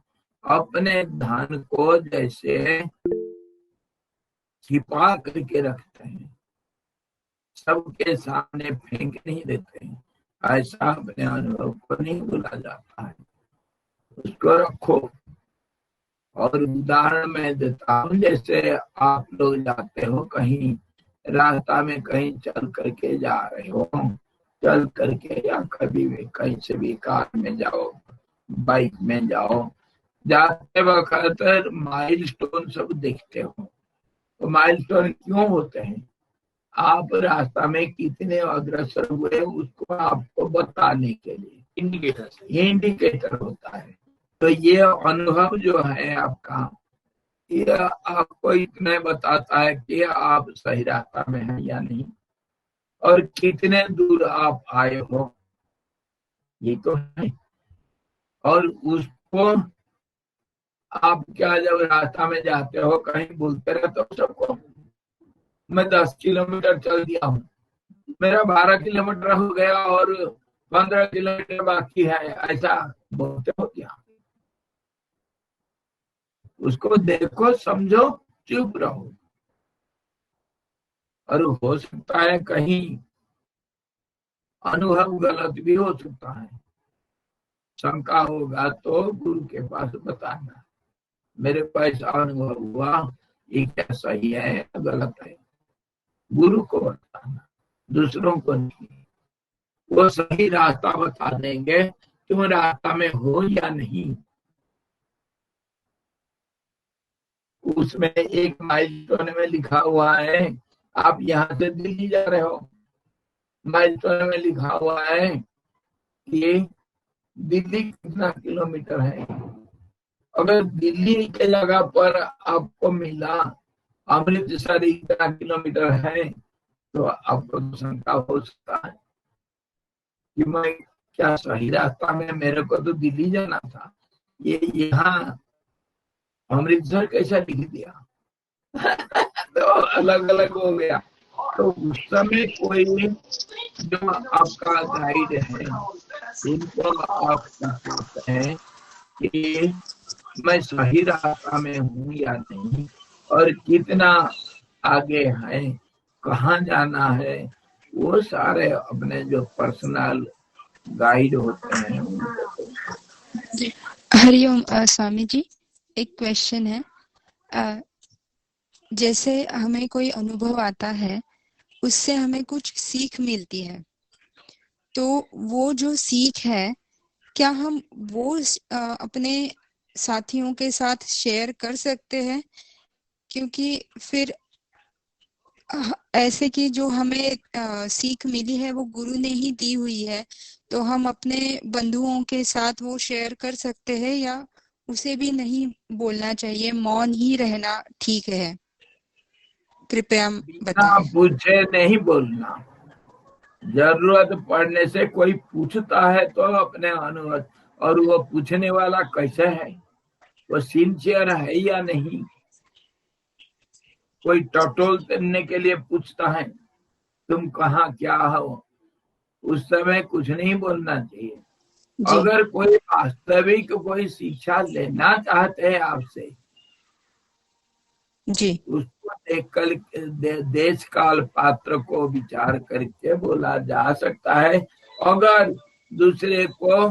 अपने धन को जैसे छिपा करके रखते हैं, सबके सामने फेंक नहीं देते हैं, ऐसा अपने अनुभव को नहीं बोला जाता है। उसको रखो। और उदाहरण मैं देता हूँ, जैसे आप लोग जाते हो कहीं रास्ता में, कहीं चल करके जा रहे हो, चल करके या कभी भी कहीं से भी कार में जाओ, बाइक में जाओ, जाते वक्त माइलस्टोन सब देखते हो। तो माइलस्टोन क्यों होते हैं? आप रास्ता में कितने अग्रसर हुए उसको आपको बताने के लिए इंडिकेटर होता है। तो ये अनुभव जो है आपका, ये आपको इतना बताता है कि आप सही रास्ता में हैं या नहीं, और कितने दूर आप आए हो, ये तो है। और उसको आप क्या, जब रास्ता में जाते हो कहीं बोलते रहते हो सबको, मैं 10 किलोमीटर चल दिया हूँ, मेरा 12 किलोमीटर हो गया और 15 किलोमीटर बाकी है, ऐसा बोलते हो क्या? उसको देखो, समझो, चुप रहो। और हो सकता है कहीं अनुभव गलत भी हो सकता है। शंका होगा तो गुरु के पास बताना, मेरे को ऐसा अनुभव हुआ, ये क्या सही है या गलत है। गुरु को बताना, दूसरों को नहीं। वो सही रास्ता बता देंगे, तुम रास्ता में हो या नहीं। उसमें एक माइलस्टोन में लिखा हुआ है, आप यहाँ से दिल्ली जा रहे हो, माइलस्टोन में लिखा हुआ है कि दिल्ली कितना किलोमीटर है। अगर दिल्ली के जगह पर आपको मिला अमृतसर इतना किलोमीटर है, तो आपको तो शंका हो सकता है कि मैं क्या सही रास्ता में, मेरे को तो दिल्ली जाना था, ये यहाँ अमृतसर कैसा लिख दिया। तो अलग अलग हो गया। तो उस समय कोई जो आपका गाइड है, इनको आप पूछते हैं कि मैं सही रास्ता में हूँ या नहीं, और कितना आगे है, कहाँ जाना है, वो सारे अपने जो पर्सनल गाइड होते हैं। हरिओम स्वामी जी, एक क्वेश्चन है। जैसे हमें कोई अनुभव आता है, उससे हमें कुछ सीख मिलती है, तो वो जो सीख है, क्या हम वो अपने साथियों के साथ शेयर कर सकते हैं? क्योंकि फिर ऐसे कि जो हमें सीख मिली है वो गुरु ने ही दी हुई है, तो हम अपने बंधुओं के साथ वो शेयर कर सकते हैं, या उसे भी नहीं बोलना चाहिए, मौन ही रहना ठीक है? कृपया बिना बताएं। पूछे नहीं बोलना। जरूरत पड़ने से कोई पूछता है तो अपने अनुमति, और वो पूछने वाला कैसे है, वो सिंसियर है या नहीं। कोई टटोल करने के लिए पूछता है तुम कहाँ क्या हो, उस समय कुछ नहीं बोलना चाहिए। जी अगर कोई वास्तविक कोई शिक्षा लेना चाहते हैं आपसे, जी उसको देखकर देश काल पात्र को विचार करके बोला जा सकता है। अगर दूसरे को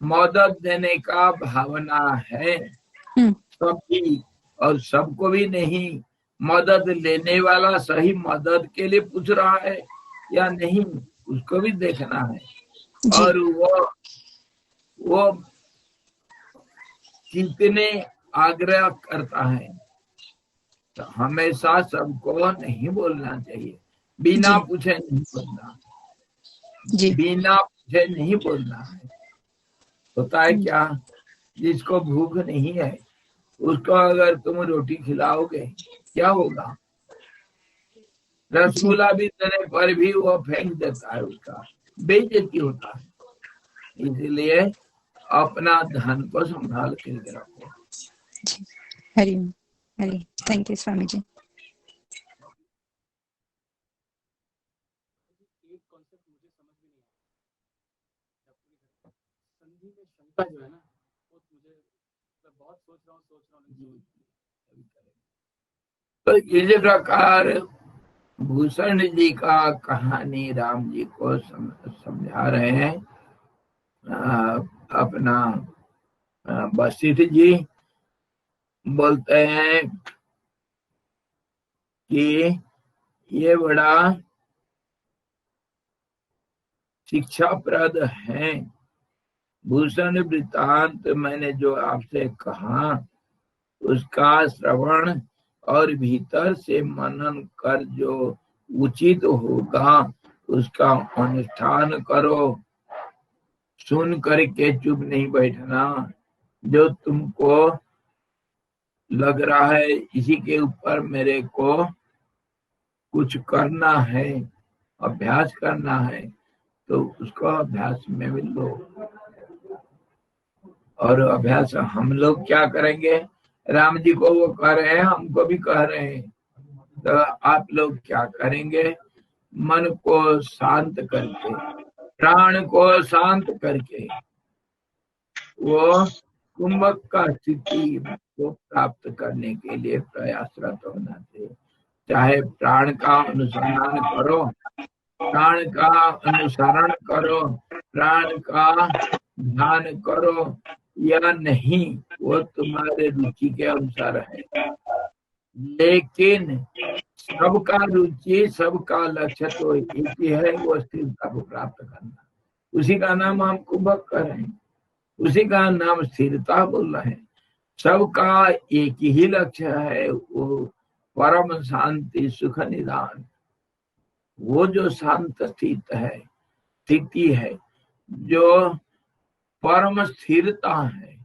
मदद देने का भावना है हम्म, सबकी, और सबको भी नहीं, मदद लेने वाला सही मदद के लिए पूछ रहा है या नहीं, उसको भी देखना है। जी और वो कितने आग्रह करता है, तो हमेशा सबको नहीं बोलना चाहिए। बिना जी पूछे नहीं बोलना, जी बिना पूछे नहीं बोलना है। होता है क्या, जिसको भूख नहीं है उसको अगर तुम रोटी खिलाओगे क्या होगा, जी रसगुल्ला भी देने पर भी वो फेंक देता है, उसका बेइज्जती होता है। इसलिए अपना धन को संभाल करके रखो। जी। Hariom Hari, thank you Swami ji. एक कॉन्सेप्ट मुझे समझ में नहीं आया। संधि में शंका जो है ना, वो मुझे मैं बहुत सोच रहा हूँ तो इस प्रकार भूषण जी का कहानी राम जी को समझा रहे हैं। अपना वशिष्ठ जी बोलते हैं कि ये बड़ा शिक्षाप्रद है। भूषण वृत्तांत मैंने जो आपसे कहा उसका श्रवण और भीतर से मनन कर जो उचित होगा उसका अनुष्ठान करो। सुन करके चुप नहीं बैठना। जो तुमको लग रहा है इसी के ऊपर मेरे को कुछ करना है, अभ्यास करना है, तो उसको अभ्यास में भी लो। और अभ्यास हम लोग क्या करेंगे, राम जी को वो कह रहे हैं, हमको भी कह रहे हैं, तो आप लोग क्या करेंगे, मन को शांत करके, प्राण को शांत करके वो कुंभक का स्थिति को प्राप्त करने के लिए प्रयासरत होना चाहिए। चाहे प्राण का अनुसंधान करो, प्राण का अनुसरण करो, प्राण का ध्यान करो या नहीं, वो तुम्हारे रुचि के अनुसार है। लेकिन सबका रुचि, सबका लक्ष्य तो एक ही है, वो स्थिरता को प्राप्त करना। उसी का नाम हम कुंभक कर रहे हैं, उसी का नाम स्थिरता बोल रहे हैं। सबका एक ही लक्ष्य है, वो परम शांति सुख निदान। वो जो शांत स्थिति है, जो परम स्थिरता है,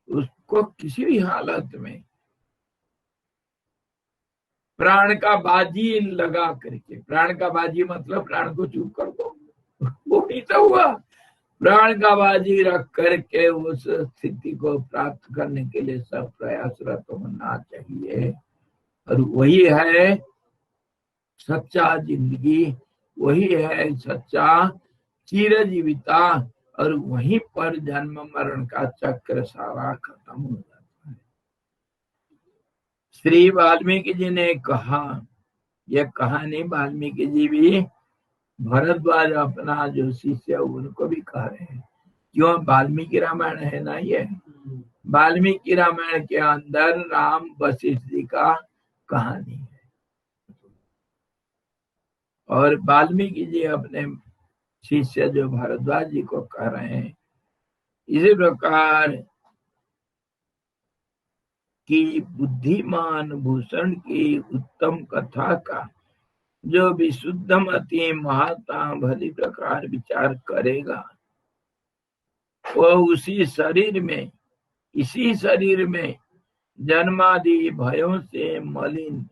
उसको किसी भी हालत में प्राण का बाजी लगा करके, प्राण का बाजी मतलब प्राण को चुप कर दो, वो भी तो हुआ। प्राण का बाजी रख करके उस स्थिति को प्राप्त करने के लिए सब प्रयासरत होना चाहिए। और वही है सच्चा जिंदगी, वही है सच्चा चिरजीविता, और वहीं पर जन्म मरण का चक्र सारा खत्म हो जाता है। श्री वाल्मीकि जी ने कहा, यह कहानी वाल्मीकि जी भी भरद्वाज अपना जो शिष्य उनको भी कह रहे हैं, क्यों वाल्मीकि रामायण है ना, ये वाल्मीकि रामायण के अंदर राम वशिष्ठ जी का कहानी है। और वाल्मीकि जी अपने शिष्य जो भरद्वाज जी को कह रहे हैं। इसी प्रकार की बुद्धिमान भूषण की उत्तम कथा का जो विशुद्धमति महात्मा भली प्रकार विचार करेगा, वो उसी शरीर में इसी शरीर में जन्मादि भयों से मलिन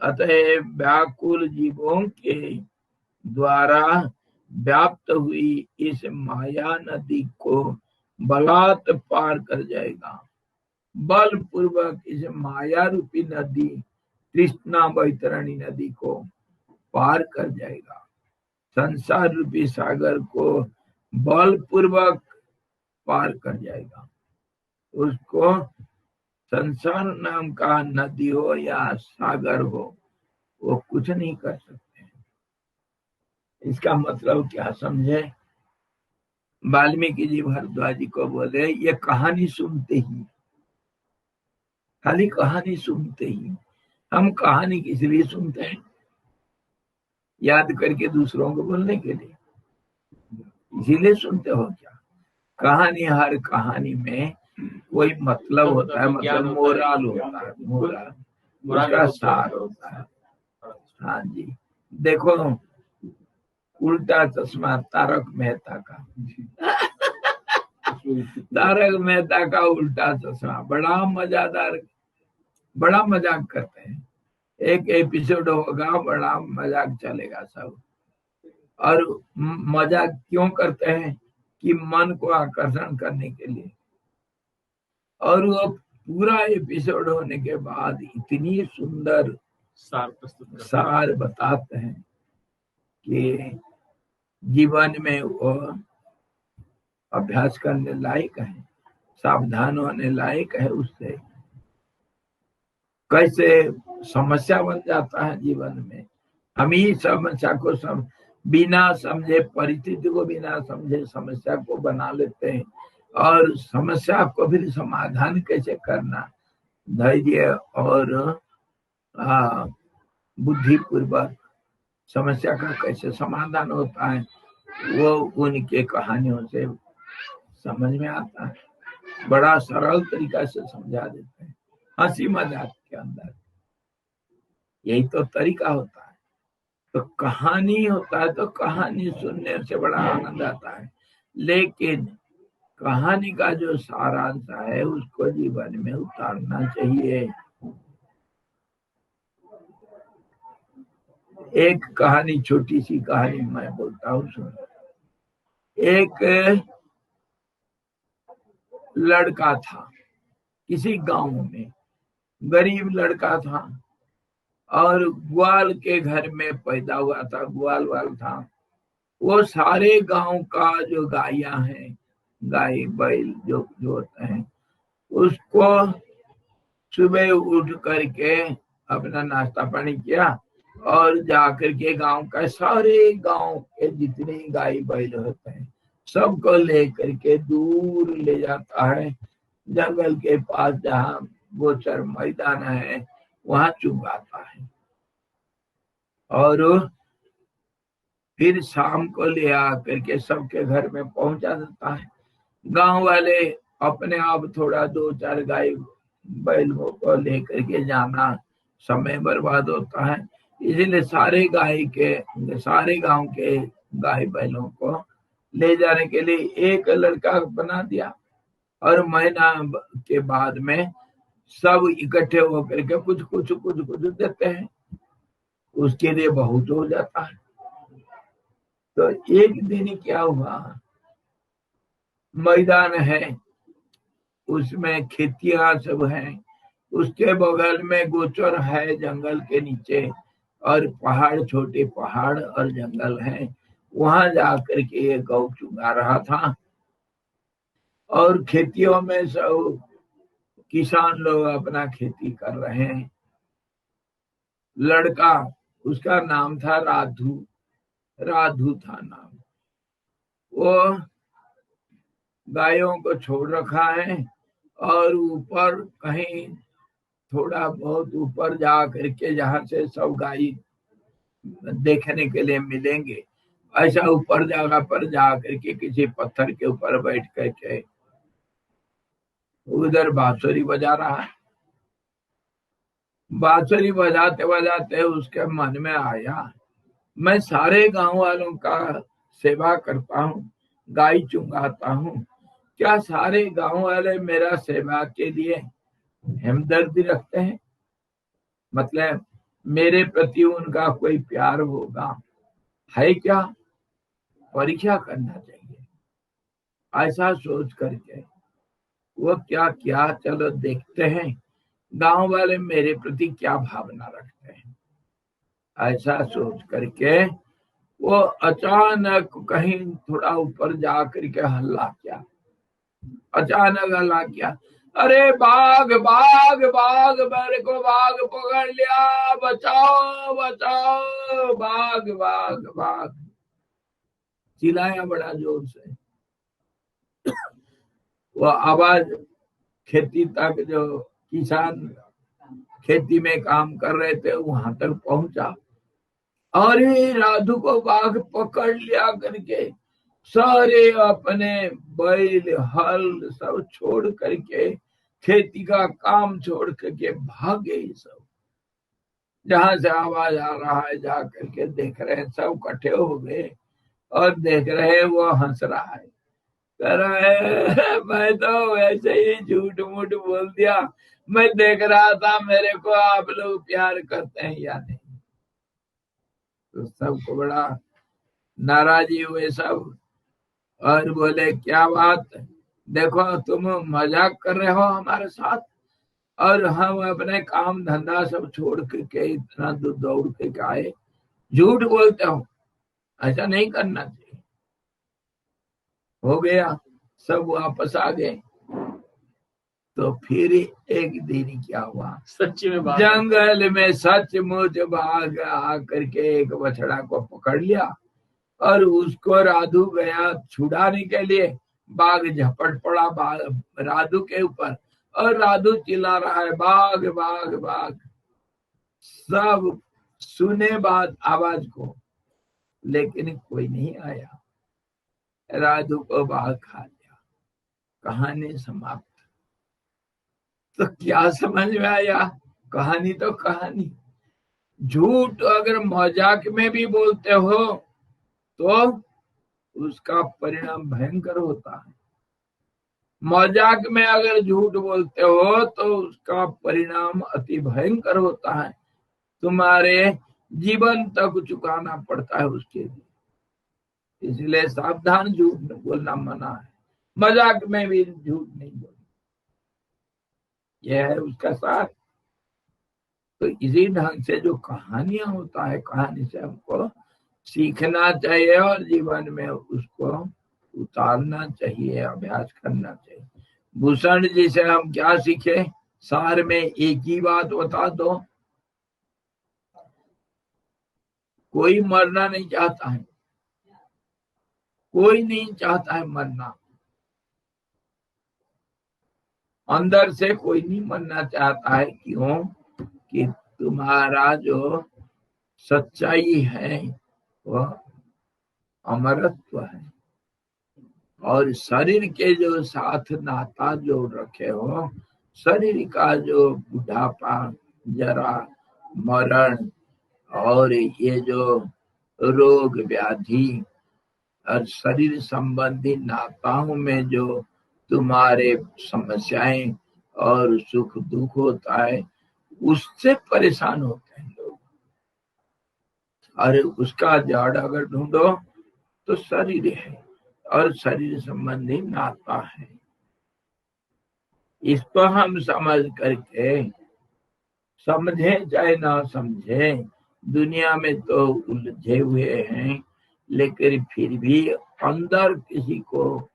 अतः व्याकुल जीवों के द्वारा व्याप्त हुई इस माया नदी को बलात् पार कर जाएगा। बल पूर्वक इस माया रूपी नदी तृष्णा वैतरणी नदी को पार कर जाएगा। संसार रूपी सागर को बल पूर्वक पार कर जाएगा। उसको संसार नाम का नदी हो या सागर हो, वो कुछ नहीं कर सकते। इसका मतलब क्या समझे? वाल्मीकि जी भारद्वाज जी को बोले, ये कहानी सुनते ही, खाली कहानी सुनते ही, हम कहानी किस लिए सुनते हैं? याद करके दूसरों को बोलने के लिए, इसीलिए सुनते हो क्या? कहानी, हर कहानी में कोई मतलब होता है, मतलब मोरल होता है, मोरल उसका सार होता है। हाँ जी, देखो उल्टा चश्मा तारक मेहता का तारक मेहता का उल्टा चश्मा बड़ा मजादार, बड़ा मजाक करते हैं। एक एपिसोड होगा, बड़ा मजाक चलेगा सब। और मजाक क्यों करते हैं? कि मन को आकर्षण करने के लिए। और वो पूरा एपिसोड होने के बाद इतनी सुंदर सार बताते हैं कि जीवन में वो अभ्यास करने लायक है, सावधान होने लायक है। उससे कैसे समस्या बन जाता है जीवन में। हम ही समस्या को बिना समझे, परिस्थिति को बिना समझे समस्या को बना लेते हैं। और समस्या को फिर समाधान कैसे करना, धैर्य और बुद्धि पूर्वक समस्या का कैसे समाधान होता है, वो उनके कहानियों से समझ में आता है। बड़ा सरल तरीका से समझा देते हैं, हंसी मजाक के अंदर। यही तो तरीका होता है। तो कहानी होता है तो कहानी सुनने से बड़ा आनंद आता है, लेकिन कहानी का जो सारांश है उसको जीवन में उतारना चाहिए। एक कहानी, छोटी सी कहानी मैं बोलता हूँ, सुनो। एक लड़का था किसी गांव में, गरीब लड़का था और ग्वाल के घर में पैदा हुआ था, ग्वाल वाल था। वो सारे गांव का जो गायें हैं, गाय बैल जो होते हैं, उसको सुबह उठ करके अपना नाश्ता पानी किया और जाकर के गांव का सारे गांव के जितने गाय बैल होते हैं सबको लेकर के दूर ले जाता है, जंगल के पास जहाँ गोचर मैदान है वहां चुगाता है। और फिर शाम को ले आकर के सबके घर में पहुंचा देता है। गांव वाले अपने आप थोड़ा 2-4 गाय बैलों को लेकर के जाना समय बर्बाद होता है, इसीलिए सारे गांव के गाय बैलों को ले जाने के लिए एक लड़का बना दिया। और महीना के बाद में सब इकट्ठे होकर के कुछ कुछ देते हैं, उसके लिए बहुत हो जाता है। तो एक दिन क्या हुआ, मैदान है, उसमें खेतियां सब हैं, उसके बगल में गोचर है जंगल के नीचे, और पहाड़, छोटे पहाड़ और जंगल है। वहां जाकर के ये गौ चुगा रहा था। और खेतियों में सब किसान लोग अपना खेती कर रहे हैं। लड़का, उसका नाम था राधू था नाम। वो गायों को छोड़ रखा है और ऊपर कहीं थोड़ा बहुत ऊपर जा करके, जहां से सब गाय देखने के लिए मिलेंगे, ऐसा ऊपर जगह पर जा करके किसी पत्थर के ऊपर बैठ करके उधर बांसुरी बजा रहा है। बांसुरी बजाते बजाते उसके मन में आया, मैं सारे गांव वालों का सेवा करता हूँ, गाय चुंगाता हूँ, क्या सारे गांव वाले मेरा सेवा के लिए हमदर्दी रखते हैं? मतलब मेरे प्रति उनका कोई प्यार होगा, है क्या? परीक्षा करना चाहिए। ऐसा सोच करके वो क्या क्या, चलो देखते हैं गांव वाले मेरे प्रति क्या भावना रखते हैं। ऐसा सोच करके वो अचानक कहीं थोड़ा ऊपर जा करके हल्ला किया। अचानक हल्ला किया, अरे बाघ बाघ बाघ, मेरे को बाघ पकड़ लिया, बचाओ बचाओ, बाघ बाघ बाघ। चिल्लाया बड़ा जोर से। वो आवाज खेती तक, जो किसान खेती में काम कर रहे थे वहां तक पहुंचा। अरे राधु को बाघ पकड़ लिया करके सारे अपने बैल हल सब छोड़ करके, खेती का काम छोड़ करके भागे सब। जहां से आवाज आ रहा है जा करके देख रहे हैं, सब इकट्ठे हो गए और देख रहे हैं वो हंस रहा है, कह रहा है मैं तो वैसे ही झूठ मूठ बोल दिया, मैं देख रहा था मेरे को आप लोग प्यार करते हैं या नहीं। तो सबको बड़ा नाराजी हुए सब और बोले क्या बात, देखो तुम मजाक कर रहे हो हमारे साथ, और हम अपने काम धंधा सब छोड़ के इतना दूर दौड़ के आए, झूठ बोलते हो, ऐसा नहीं करना चाहिए। हो गया, सब वापस आ गए। तो फिर एक दिन क्या हुआ, सच्ची में बाघ जंगल में सचमुच बाघ आकर के एक बछड़ा को पकड़ लिया और उसको राधु गया छुड़ाने के लिए। बाघ झपट पड़ा राधु के ऊपर और राधु चिल्ला रहा है बाघ बाघ बाघ। सब सुने बात आवाज को, लेकिन कोई नहीं आया। राधु को बाघ खा लिया। कहानी समाप्त। तो क्या समझ में आया? कहानी तो कहानी। झूठ अगर मजाक में भी बोलते हो तो उसका परिणाम भयंकर होता है। मजाक में अगर झूठ बोलते हो तो उसका परिणाम अति भयंकर होता है। तुम्हारे जीवन तक चुकाना पड़ता है उसके लिए। इसलिए सावधान, झूठ बोलना मना है। मजाक में भी झूठ नहीं बोलना। यह है उसका सार। तो इसी ढंग से जो कहानियां होता है, कहानी से हमको सीखना चाहिए और जीवन में उसको उतारना चाहिए, अभ्यास करना चाहिए। भूषण जी से हम क्या सीखे? सार में एक ही बात बता दो, कोई मरना नहीं चाहता है, कोई नहीं चाहता है मरना। अंदर से कोई नहीं मरना चाहता है। क्यों? कि तुम्हारा जो सच्चाई है वह अमरत्व है, और शरीर के जो साथ नाता जोड़ रखे हो, शरीर का जो बुढ़ापा, जरा, मरण और ये जो रोग व्याधि और शरीर संबंधी नाताओं में जो तुम्हारे समस्याएं और सुख दुख होता है, उससे परेशान होते हैं लोग। और उसका जड़ अगर ढूंढो तो शरीर है और शरीर संबंधी नाता है। इसको हम समझ करके, समझे चाहे ना समझे, दुनिया में तो उलझे हुए हैं, लेकिन फिर भी अंदर किसी को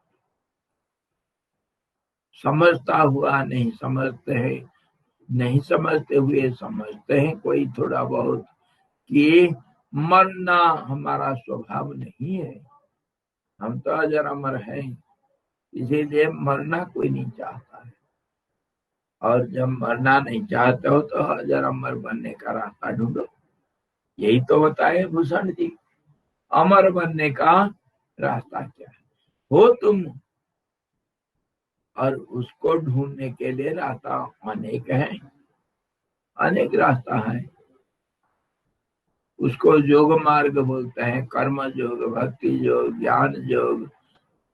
समझता हुआ नहीं समझते हैं, नहीं समझते हुए समझते हैं कोई थोड़ा बहुत कि मरना हमारा स्वभाव नहीं है, हम तो अजर अमर हैं, इसीलिए मरना कोई नहीं चाहता है। और जब मरना नहीं चाहते हो तो अजर अमर बनने का रास्ता ढूंढो। यही तो बताए भूषण जी, अमर बनने का रास्ता क्या है? हो तुम, और उसको ढूंढने के लिए रास्ता अनेक है, अनेक रास्ता है। उसको योग मार्ग बोलते हैं, कर्म योग, भक्ति योग, ज्ञान योग,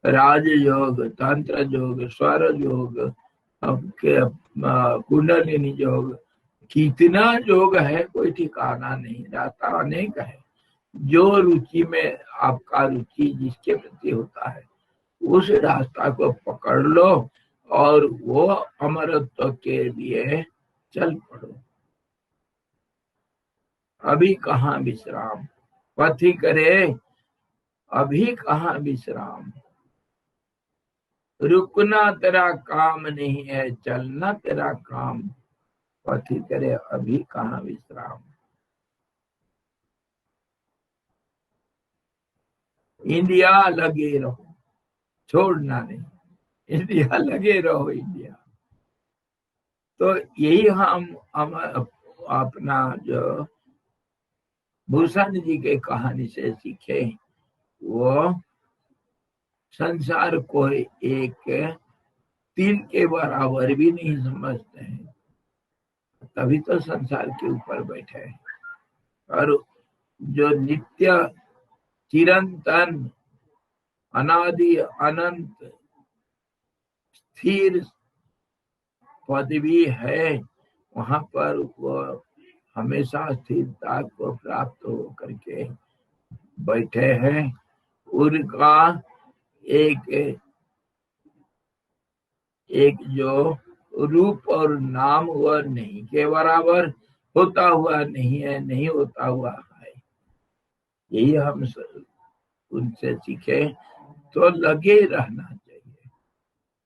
राजयोग, तंत्र योग, स्वर योग, आपके कुंडलिनी योग, कितना योग है कोई ठिकाना नहीं, रास्ता अनेक है। जो रुचि में आपका रुचि जिसके प्रति होता है उस रास्ता को पकड़ लो और वो अमरत्व के लिए चल पड़ो। अभी कहाँ विश्राम, पथि करे अभी कहाँ विश्राम, रुकना तेरा काम नहीं है, चलना तेरा काम, पथि करे अभी कहाँ विश्राम। इंडिया लगे रहो, छोड़ना नहीं, इंडिया लगे रहो इंडिया। तो यही हम अपना जो भूषण जी के कहानी से सीखे, वो संसार को एक तिल के बराबर भी नहीं समझते हैं, तभी तो संसार के ऊपर बैठे हैं। और जो नित्य चिरंतन अनादि अनंत स्थिर पदवी है, वहां पर वो हमेशा स्थिरता को प्राप्त हो करके बैठे हैं। उनका एक जो रूप और नाम वह नहीं के बराबर, होता हुआ नहीं है, नहीं होता हुआ है। यही हम उनसे सीखे। तो लगे रहना चाहिए,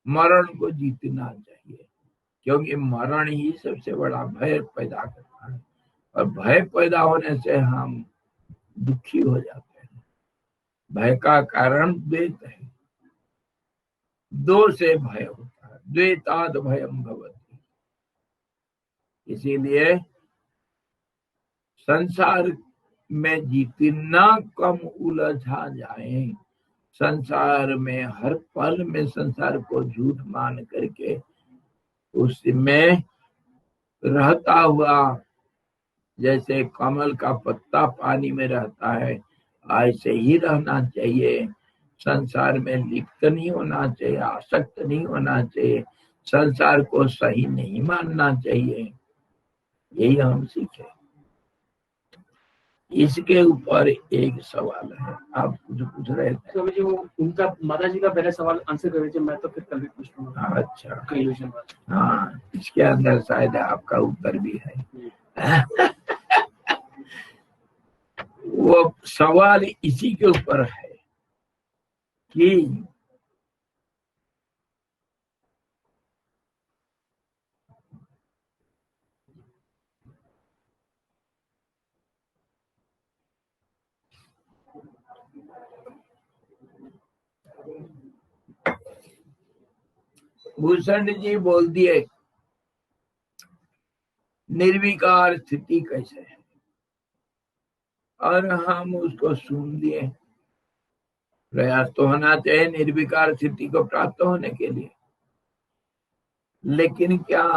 मरण को जीतना चाहिए, क्योंकि मरण ही सबसे बड़ा भय पैदा करता है, और भय पैदा होने से हम दुखी हो जाते हैं। भय का कारण द्वैत है, दो से भय होता है, द्वैताद भयम भवति। इसीलिए संसार में जितना कम उलझा जाए, संसार में हर पल में संसार को झूठ मान करके उसमें रहता हुआ, जैसे कमल का पत्ता पानी में रहता है, ऐसे ही रहना चाहिए। संसार में लिप्त नहीं होना चाहिए, आसक्त नहीं होना चाहिए, संसार को सही नहीं मानना चाहिए। यही हम सीखे। इसके ऊपर एक सवाल है, आप कुछ पूछ रहे थे। स्वामी जी, वो उनका माता जी का पहले सवाल आंसर कर दीजिए, मैं तो फिर कल भी पूछ लूंगा। अच्छा, कंक्लूजन बात। हाँ, इसके अंदर शायद आपका उत्तर भी है। वो सवाल इसी के ऊपर है कि भूषण जी बोल दिए निर्विकार स्थिति कैसे है, और हम उसको सुन लिए। प्रयास तो होना चाहिए निर्विकार स्थिति को प्राप्त होने के लिए, लेकिन क्या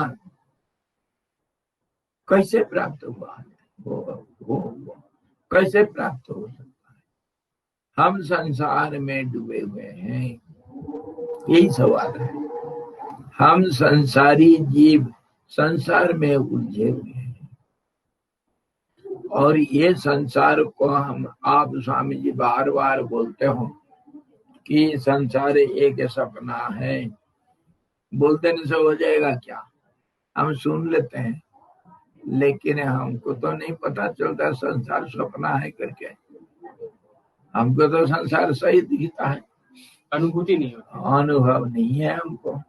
कैसे प्राप्त हुआ, वो कैसे प्राप्त हो सकता है? हम संसार में डूबे हुए हैं, यही सवाल है। हम संसारी जीव संसार में उलझे हुए हैं, और ये संसार को हम, आप स्वामी जी बार बार बोलते हो कि संसार एक सपना है। बोलते नहीं से हो जाएगा क्या? हम सुन लेते हैं, लेकिन हमको तो नहीं पता चलता संसार सपना है करके। हमको तो संसार सही दिखता है, अनुभूति नहीं होती, अनुभव नहीं है हमको।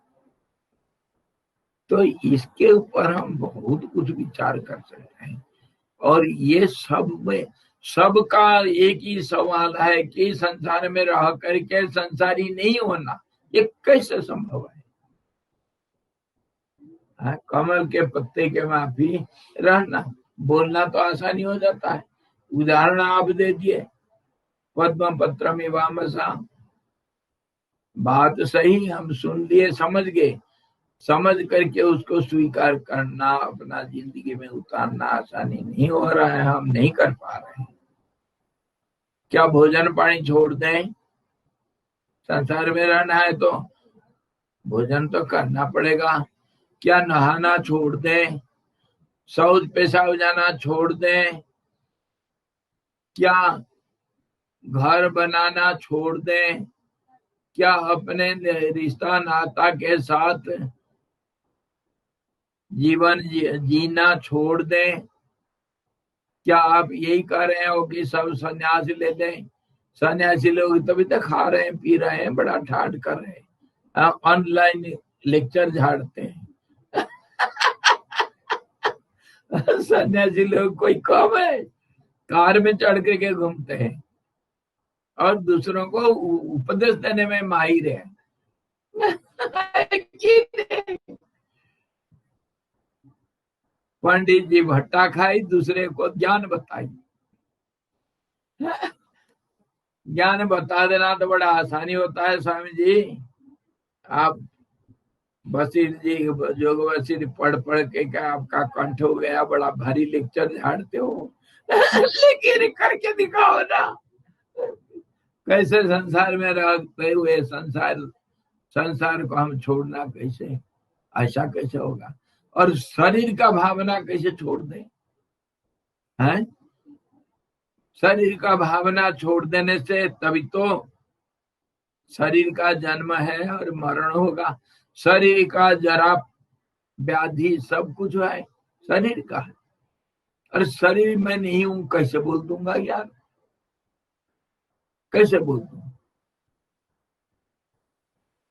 तो इसके ऊपर हम बहुत कुछ विचार कर सकते हैं। और ये सब में सबका एक ही सवाल है कि संसार में रह करके संसारी नहीं होना, ये कैसे संभव है? कमल के पत्ते के माफी रहना, बोलना तो आसानी हो जाता है। उदाहरण आप दे दिए, पद्म पत्र में वामसा, बात सही, हम सुन लिए, समझ गए, समझ करके उसको स्वीकार करना, अपना जिंदगी में उतारना आसानी नहीं हो रहा है, हम नहीं कर पा रहे हैं। क्या भोजन पानी छोड़ दें? संसार में रहना है तो भोजन तो करना पड़ेगा। क्या नहाना छोड़ दें, शौच पेशाब जाना छोड़ दें, क्या घर बनाना छोड़ दें, क्या अपने रिश्ता नाता के साथ जीवन जीना छोड़ दें? क्या आप यही कह रहे हो कि सब सन्यास ले लें? सन्यासी लोग तभी तो खा रहे हैं, पी रहे हैं, बड़ा ठाट कर रहे हैं, ऑनलाइन लेक्चर झाड़ते हैं। सन्यासी लोग कोई कम है? कार में चढ़ के घूमते हैं और दूसरों को उपदेश देने में माहिर है। पंडित जी भट्टा खाई, दूसरे को ज्ञान बताई। ज्ञान बता देना तो बड़ा आसानी होता है स्वामी जी। आप बशीर जी जोग बशीर पढ़ के क्या आपका कंठ हो गया, बड़ा भारी लेक्चर झाड़ते हो। लेकिन करके दिखाओ ना, कैसे संसार में रहते हुए संसार को हम छोड़ना कैसे, ऐसा कैसे होगा? और शरीर का भावना कैसे छोड़ दें? हैं? शरीर का भावना छोड़ देने से तभी तो शरीर का जन्म है और मरण होगा। शरीर का जरा व्याधि सब कुछ है शरीर का है, और शरीर में नहीं हूं कैसे बोल दूंगा यार, कैसे बोल दूं?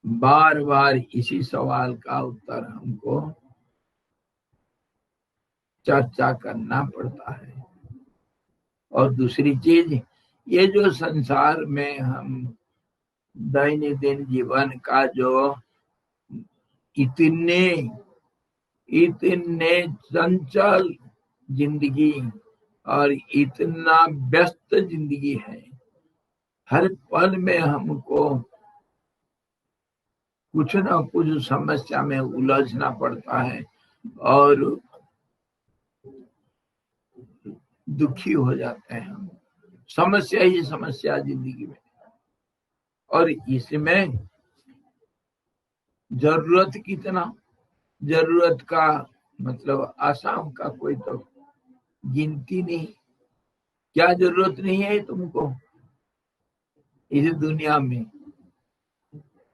बार बार इसी सवाल का उत्तर हमको चर्चा करना पड़ता है। और दूसरी चीज, ये जो संसार में हम दैनंदिन जीवन का जो इतने चंचल जिंदगी और इतना व्यस्त जिंदगी है, हर पल में हमको कुछ ना कुछ समस्या में उलझना पड़ता है और दुखी हो जाते हैं हम। समस्या ही समस्या जिंदगी में, और इसमें जरूरत कितना, जरूरत का मतलब आसाम का कोई तो गिनती नहीं। क्या जरूरत नहीं है तुमको इस दुनिया में?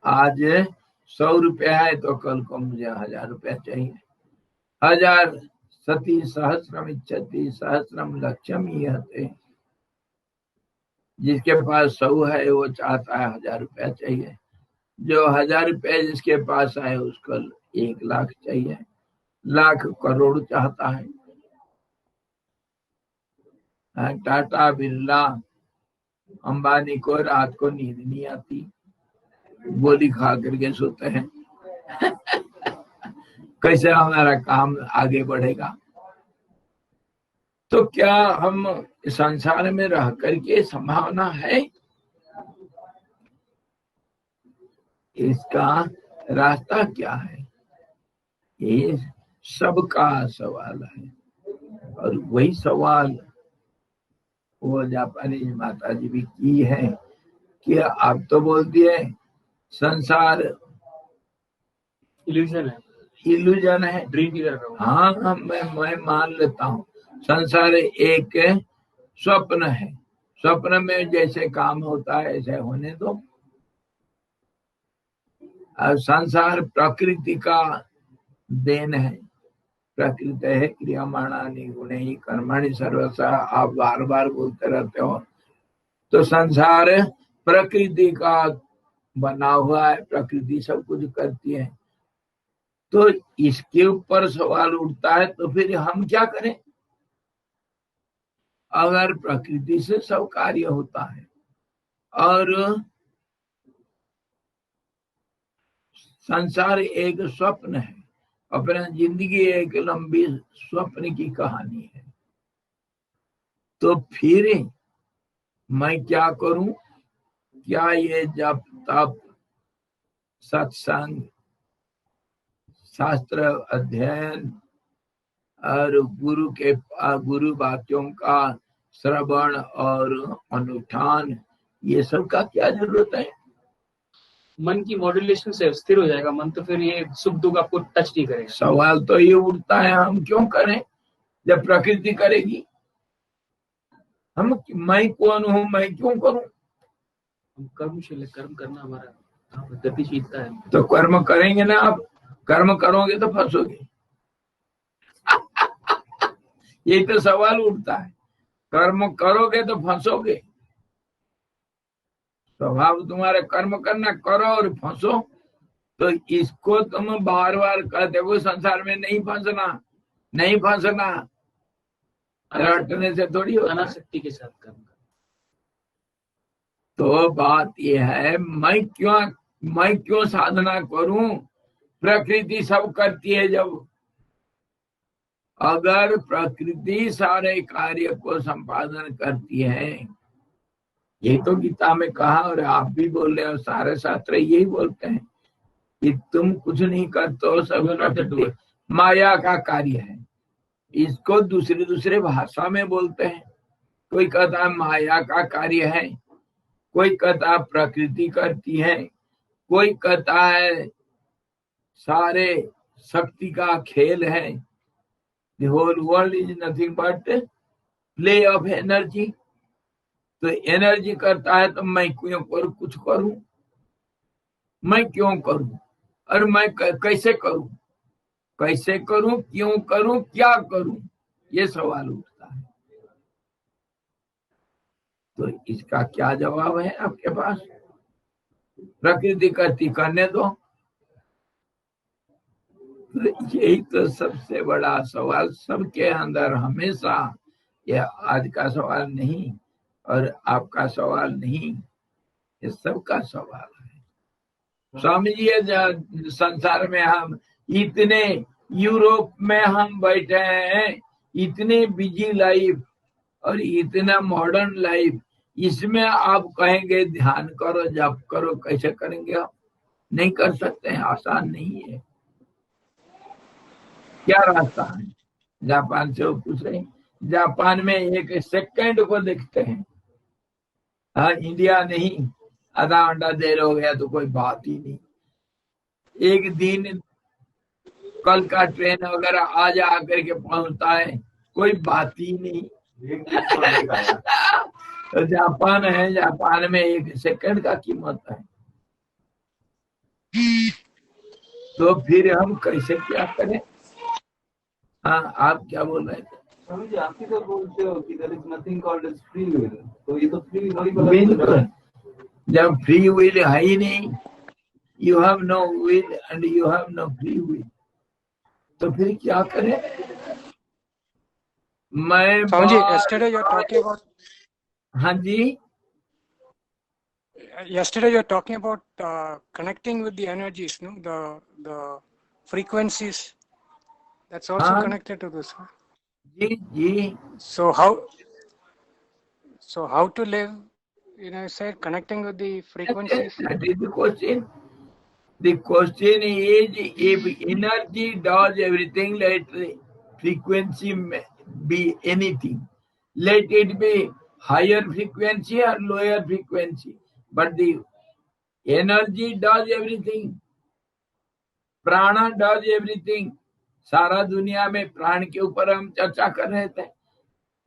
आज 100 रुपया है तो कल को मुझे 1000 रुपया चाहिए। 1000 सती सहस्रम इच्छति सहस्रम लक्ष्यम यते। जिसके पास 100 है वो चाहता है 1000 रुपया चाहिए। जो 1000 रुपया जिसके पास है उसको 1 लाख चाहिए, लाख करोड़ चाहता है। टाटा बिरला अंबानी को रात को नींद नहीं आती, गोली खा करके सोते हैं। कैसे हमारा काम आगे बढ़ेगा? तो क्या हम संसार में रह करके संभावना है? इसका रास्ता क्या है? ये सबका सवाल है। और वही सवाल वो जापानी माता जी भी की है कि आप तो बोल दिए संसार इल्यूजन है, इल्यूजन है, ड्रीम की तरह। हाँ मैं मान लेता हूँ संसार एक स्वप्न है। स्वप्न में जैसे काम होता है ऐसे होने दो। और संसार प्रकृति का देन है। प्रकृति है क्रियमाणानि गुणैः कर्माणि सर्वशः, आप बार बार बोलते रहते हो। तो संसार प्रकृति का बना हुआ है, प्रकृति सब कुछ करती है। तो इसके ऊपर सवाल उठता है तो फिर हम क्या करें? अगर प्रकृति से सब कार्य होता है और संसार एक स्वप्न है, अपना जिंदगी एक लंबी स्वप्न की कहानी है, तो फिर मैं क्या करूं? क्या ये जप तप सत्संग शास्त्र अध्ययन और गुरु बातों का श्रवण और अनुष्ठान, ये सब का क्या जरूरत है? मन की मॉड्यूलेशन से स्थिर हो जाएगा मन, तो फिर ये सुख दुख आपको टच नहीं करेगा। सवाल तो ये उठता है, हम क्यों करें जब प्रकृति करेगी? हम, मैं कौन हूँ, मैं क्यों करूं? हम कर्मशील, कर्म करना हमारा गतिशीलता है। तो कर्म करेंगे ना, आप कर्म करोगे तो फंसोगे। यही तो सवाल उठता है, कर्म करोगे तो फंसोगे। स्वभाव तुम्हारा कर्म करना, करो और फंसो। तो इसको तुम बार बार कहते हो संसार में नहीं फंसना, नहीं फंसना, रटने से थोड़ी होता है। अनासक्ति के साथ कर्म करना। तो बात यह है, मैं क्यों साधना करूं? प्रकृति सब करती है। जब अगर प्रकृति सारे कार्य को संपादन करती है, यही तो गीता में कहा, और आप भी बोल रहे हो, सारे शास्त्र यही बोलते हैं कि तुम कुछ नहीं करते हो, सब प्रकृति माया का कार्य है। इसको दूसरे भाषा में बोलते हैं। कोई कहता है माया का कार्य है, कोई कहता है प्रकृति करती है, कोई कहता है सारे शक्ति का खेल है। The whole world is nothing but play of energy। तो एनर्जी करता है तो मैं क्यों करूं, कुछ करूं? मैं क्यों करूं और मैं कैसे करूं, कैसे करूं, क्यों करूं, क्या करूं, ये सवाल उठता है। तो इसका क्या जवाब है आपके पास? प्रकृति करती, करने दो। तो यही तो सबसे बड़ा सवाल सबके अंदर हमेशा, यह आज का सवाल नहीं और आपका सवाल नहीं, ये सबका सवाल है। स्वामी जी, संसार में हम इतने, यूरोप में हम बैठे हैं, इतने बिजी लाइफ और इतना मॉडर्न लाइफ, इसमें आप कहेंगे ध्यान करो, जप करो, कैसे करेंगे? आप नहीं कर सकते हैं, आसान नहीं है। क्या रास्ता है? जापान से वो पूछ रहे, जापान में एक सेकंड को देखते हैं। हाँ, इंडिया नहीं, आधा घंटा देर हो गया तो कोई बात ही नहीं। एक दिन कल का ट्रेन वगैरह आज आकर के पहुंचता है, कोई बात ही नहीं। तो जापान है, जापान में एक सेकंड का कीमत है। तो फिर हम कैसे क्या करें? हाँ, आप क्या बोल रहे थे? स्वामी जी, आप ही तो बोलते हो कि there is nothing called as free will, तो ये तो फ्री विल बिल्कुल, जब फ्री विल है ही नहीं, you have no will and you have no free will, तो फिर क्या करें? मैं Swami ji, yesterday you are talking about, हाँ जी, yesterday you are talking about connecting with the energies, no, the frequencies. That's also connected to this. Huh? Ji. So how to live? You know, say connecting with the frequencies. That is the question. The question is, if energy does everything, let frequency be anything. Let it be higher frequency or lower frequency. But the energy does everything. Prana does everything. सारा दुनिया में प्राण के ऊपर हम चर्चा कर रहे थे।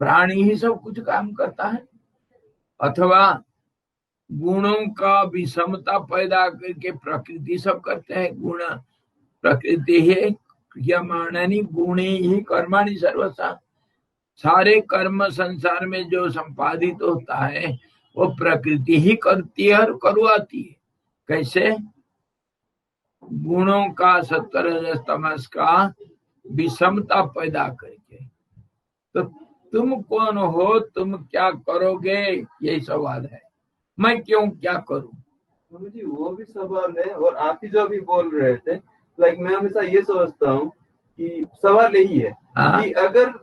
प्राण ही सब कुछ काम करता है, अथवा गुणों का विषमता पैदा करके प्रकृति सब करते हैं। गुण प्रकृति है क्रियमाणानि गुणे ही कर्माणि सर्वथा। सारे कर्म संसार में जो संपादित होता है वो प्रकृति ही करती है और करवाती है। कैसे? गुणों का सत्व तमस का विषमता पैदा करके। तो तुम कौन हो, तुम क्या करोगे, यही सवाल है। मैं क्यों क्या करूं? जी वो भी सवाल है, और आप ही जो अभी बोल रहे थे, लाइक मैं हमेशा ये सोचता हूँ कि सवाल यही है कि अगर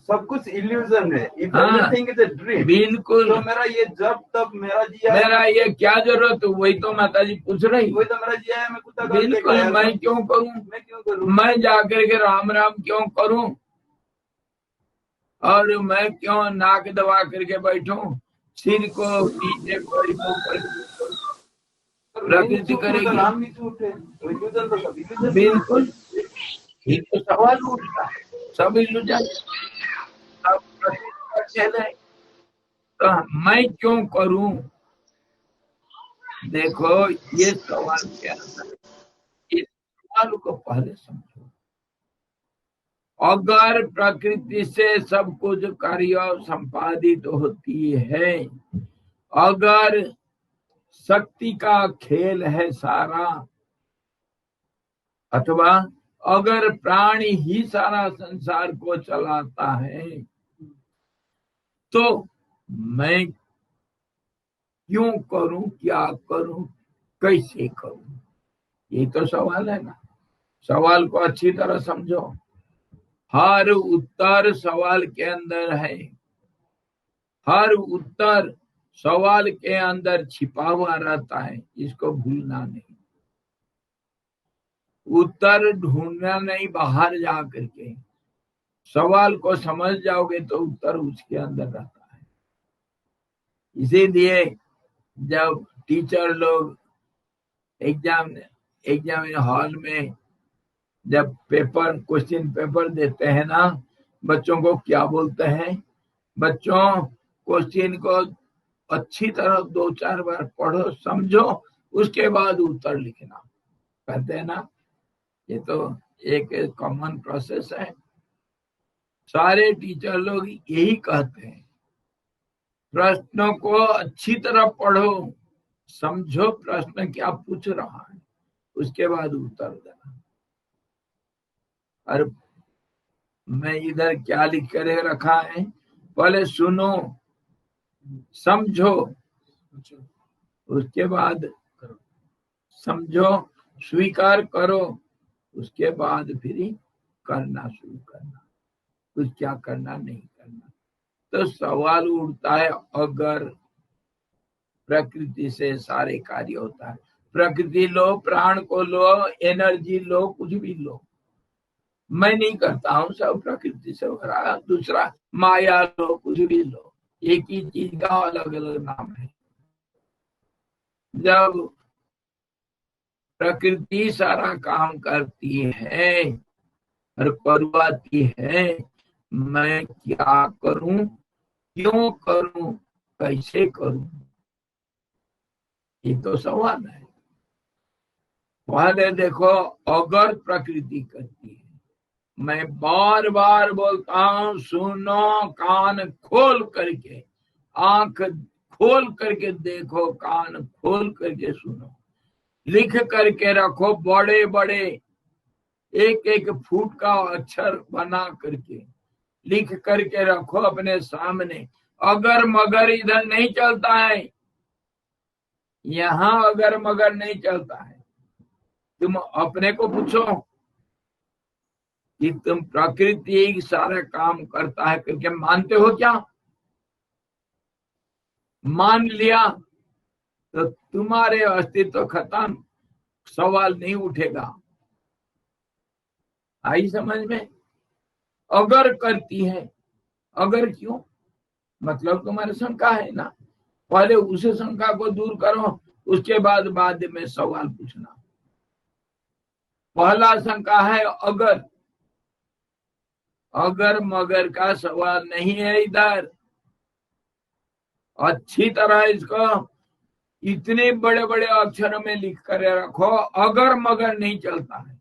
सब कुछ इल्यूजन है, if everything is a dream, बिल्कुल, तो मेरा ये जब तब मेरा जिया, मेरा ये क्या जरूरत? वही तो माता जी पूछ रही, वही तो मेरा जिया है, मैं कुत्ता बिल्कुल, मैं क्यों करूं? मैं जाकर के राम राम क्यों करूं? और मैं क्यों नाक दबा करके बैठूं, सिर को नीचे को ऊपर? प्रकृति करेगी। नाम ही झूठ है, illusion तो सब illusion। बिल्कुल, ये तो सवाल उठता है, सब इल्यूजन, सब प्रकृति का खेल है। तो मैं क्यों करूं? देखो ये सवाल क्या है, इस सवाल को पहले समझो। अगर प्रकृति से सब कुछ कार्य संपादित होती है, अगर शक्ति का खेल है सारा, अथवा अगर प्राणी ही सारा संसार को चलाता है, तो मैं क्यों करूं, क्या करूं, कैसे करूं? ये तो सवाल है ना। सवाल को अच्छी तरह समझो, हर उत्तर सवाल के अंदर है, हर उत्तर सवाल के अंदर छिपा हुआ रहता है, इसको भूलना नहीं। उत्तर ढूंढना नहीं, बाहर जा करके सवाल को समझ जाओगे तो उत्तर उसके अंदर रहता है। इसीलिए जब टीचर लोग एग्जाम हॉल में जब क्वेश्चन पेपर देते हैं ना, बच्चों को क्या बोलते हैं? बच्चों, क्वेश्चन को अच्छी तरह 2-4 बार पढ़ो, समझो, उसके बाद उत्तर लिखना, कहते हैं ना। ये तो एक कॉमन प्रोसेस है, सारे टीचर लोग यही कहते हैं। प्रश्नों को अच्छी तरह पढ़ो, समझो प्रश्न क्या पूछ रहा है, उसके बाद उत्तर देना। और मैं इधर क्या लिख कर रखा है, पहले सुनो, समझो, उसके बाद समझो, स्वीकार करो, उसके बाद फिर करना शुरू करना, कुछ क्या करना नहीं करना। तो सवाल उठता है, अगर प्रकृति से सारे कार्य होता है, प्रकृति लो, प्राण को लो, एनर्जी लो, कुछ भी लो, मैं नहीं करता हूं, सब प्रकृति से हो रहा है। दूसरा माया लो, कुछ भी लो, एक ही चीज का अलग अलग नाम है। जब प्रकृति सारा काम करती है और करवाती है, मैं क्या करूं, क्यों करूं, कैसे करूं, ये तो सवाल है। पहले देखो, अगर प्रकृति करती है, मैं बार बार बोलता हूं, सुनो, कान खोल करके, आंख खोल करके देखो, कान खोल करके सुनो, लिख करके रखो, बड़े बड़े 1-1 फुट का अक्षर बना करके लिख करके रखो अपने सामने। अगर मगर इधर नहीं चलता है, यहाँ अगर मगर नहीं चलता है, तुम अपने को पूछो कि तुम प्रकृति सारा काम करता है करके मानते हो क्या? मान लिया तो तुम्हारे अस्तित्व खत्म, सवाल नहीं उठेगा। आई समझ में? अगर करती है, अगर क्यों, मतलब तुम्हारी शंका है ना, पहले उस शंका को दूर करो, उसके बाद में सवाल पूछना। पहला शंका है अगर मगर का सवाल नहीं है इधर। अच्छी तरह इसको इतने बड़े बड़े अक्षरों में लिख कर रखो, अगर मगर नहीं चलता है।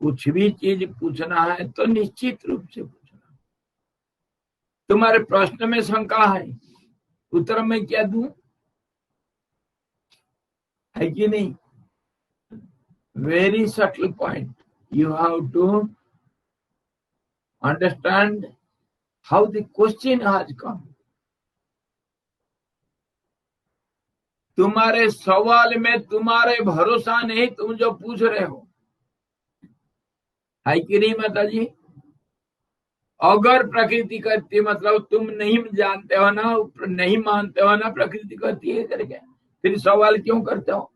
कुछ भी चीज पूछना है तो निश्चित रूप से पूछना। तुम्हारे प्रश्न में शंका है, उत्तर में क्या दूं, है कि नहीं? Very subtle point, you have to understand how the question has come. तुम्हारे सवाल में तुम्हारे भरोसा नहीं, तुम जो पूछ रहे हो, है कि नहीं माता जी? अगर प्रकृति करती मतलब तुम नहीं जानते हो ना, नहीं मानते हो ना प्रकृति करती है करके, फिर सवाल क्यों करते हो?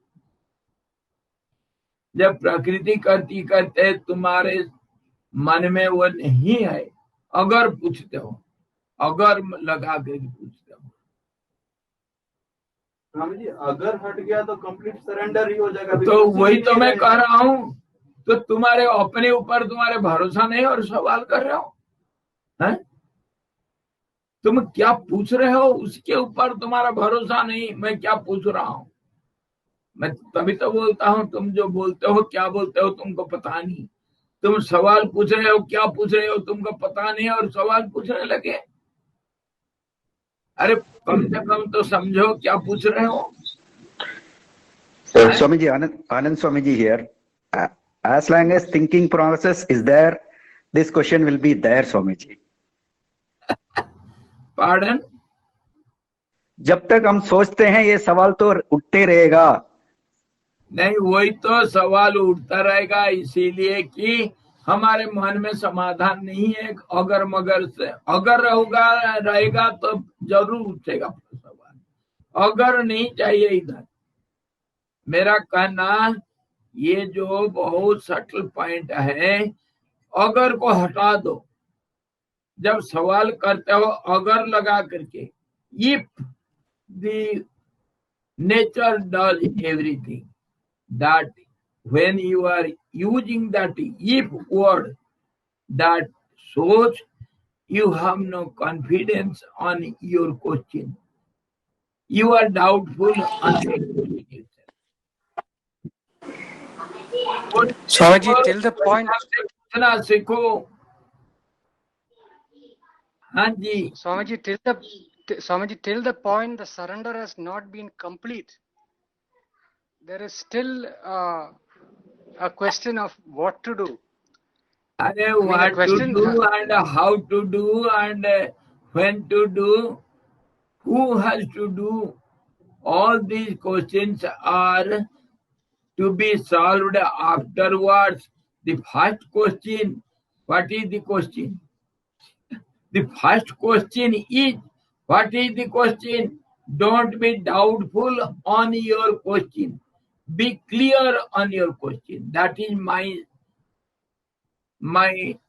जब प्रकृति करती करते तुम्हारे मन में वो नहीं है, अगर पूछते हो, अगर लगा कर पूछते हो, स्वामी जी अगर हट गया तो कंप्लीट सरेंडर ही हो जाएगा। तो वही तो मैं कह रहा हूँ, तो तुम्हारे अपने ऊपर तुम्हारे भरोसा नहीं और सवाल कर रहे हो हैं? तुम क्या पूछ रहे हो उसके ऊपर तुम्हारा भरोसा नहीं। मैं क्या पूछ रहा हूँ, मैं तभी तो बोलता हूँ तुम जो बोलते हो क्या बोलते हो तुमको पता नहीं। तुम सवाल पूछ रहे हो, क्या पूछ रहे हो तुमको पता नहीं और सवाल पूछने लगे। अरे कम से कम तो समझो क्या पूछ रहे हो। Swamiji, Anand Swamiji here. As long as thinking process is there, this question will be there, Swamiji. Pardon? जब तक हम सोचते हैं ये सवाल तो उठते रहेगा। नहीं, वही तो सवाल उठता रहेगा, इसीलिए कि हमारे मन में समाधान नहीं है। अगर मगर से अगर रहेगा तो जरूर उठेगा सवाल, अगर नहीं चाहिए। इधर मेरा कहना ये जो बहुत सटल पॉइंट है, अगर को हटा दो। जब सवाल करते हो अगर लगा करके, if the nature does everything, that when you are using that if word, that shows you have no confidence on your question. You are doubtful on your question. Swamiji, till the point. पूछना सीखो। हाँ जी Swamiji, till the point the surrender has not been complete, there is still a question of what to do. What to do and how to do and when to do, who has to do, all these questions are to be solved afterwards. The first question, what is the question? The first question is, what is the question? Don't be doubtful on your question. Be clear on your question. That is my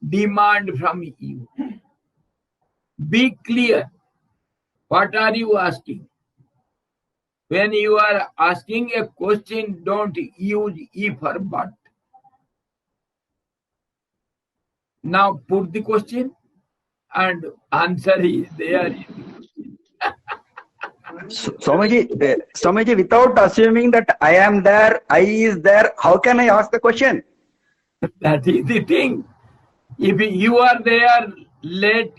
demand from you. Be clear. What are you asking? When you are asking a question, don't use if or but. Now put the question and answer is there. Swamiji, without assuming that I am there, I is there, how can I ask the question? That is the thing. If you are there, let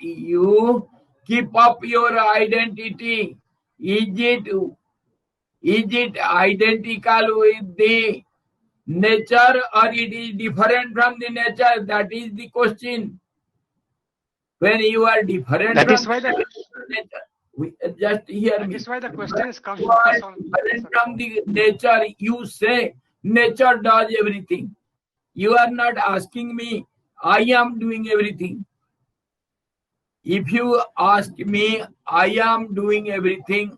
you keep up your identity. Is it identical with the nature or it is different from the nature? That is the question. When you are different That from is why the nature, just hear me. That is why the question is coming. You are different from the nature. You say nature does everything. You are not asking me, I am doing everything. If you ask me, I am doing everything,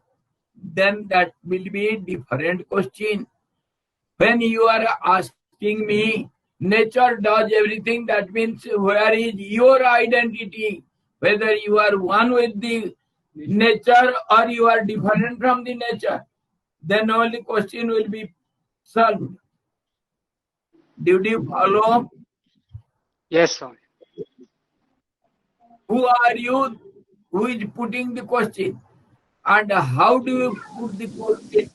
then that will be a different question. When you are asking me, nature does everything, that means where is your identity? Whether you are one with the nature or you are different from the nature, then only question will be solved. Did you follow? Yes, Swami. Who are you? Who is putting the question? And how do you put the question?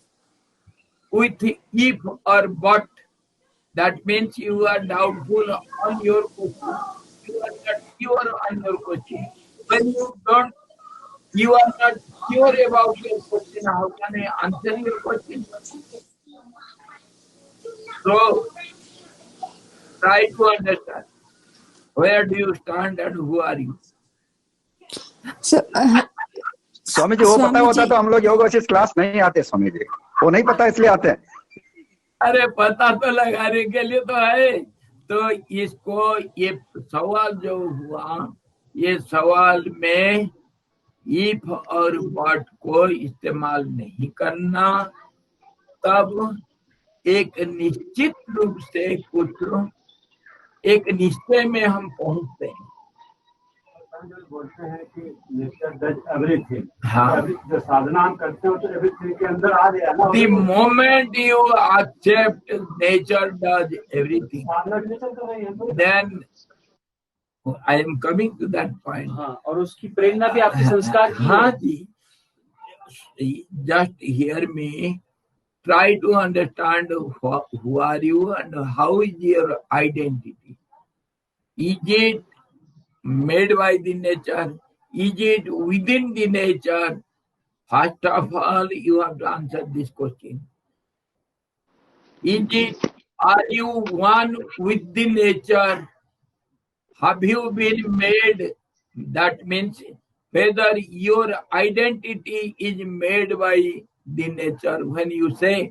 With if or but. That means you are doubtful on your question. You are not sure on your question. When you are not sure about your question, how can I answer your question? So, try to understand. Where do you stand and who are you? Swami ji, वो पता होता तो हम लोग योग Vashishtha class नहीं आते। स्वामी जी, वो नहीं पता इसलिए आते हैं। अरे पता तो लगाने के लिए तो है। तो इसको ये सवाल जो हुआ, ये सवाल में इफ और बट को इस्तेमाल नहीं करना, तब एक निश्चित रूप से कुछ एक निश्चय में हम पहुंचते हैं। पतंजलि बोलते हैं कि नेचर डज एवरीथिंग। हाँ, जो साधना हम करते हो तो एवरीथिंग के अंदर आ गया ना। the moment you accept nature does everything, साधना के लिए चल तो रही है तो then I am coming to that point. हाँ, और उसकी प्रेरणा भी आपके संस्कार की हाँ है। जी, just hear me. Try to understand who are you and how is your identity. Is it made by the nature? Is it within the nature? First of all, you have to answer this question. Is it, are you one with the nature? Have you been made? That means whether your identity is made by the nature. When you say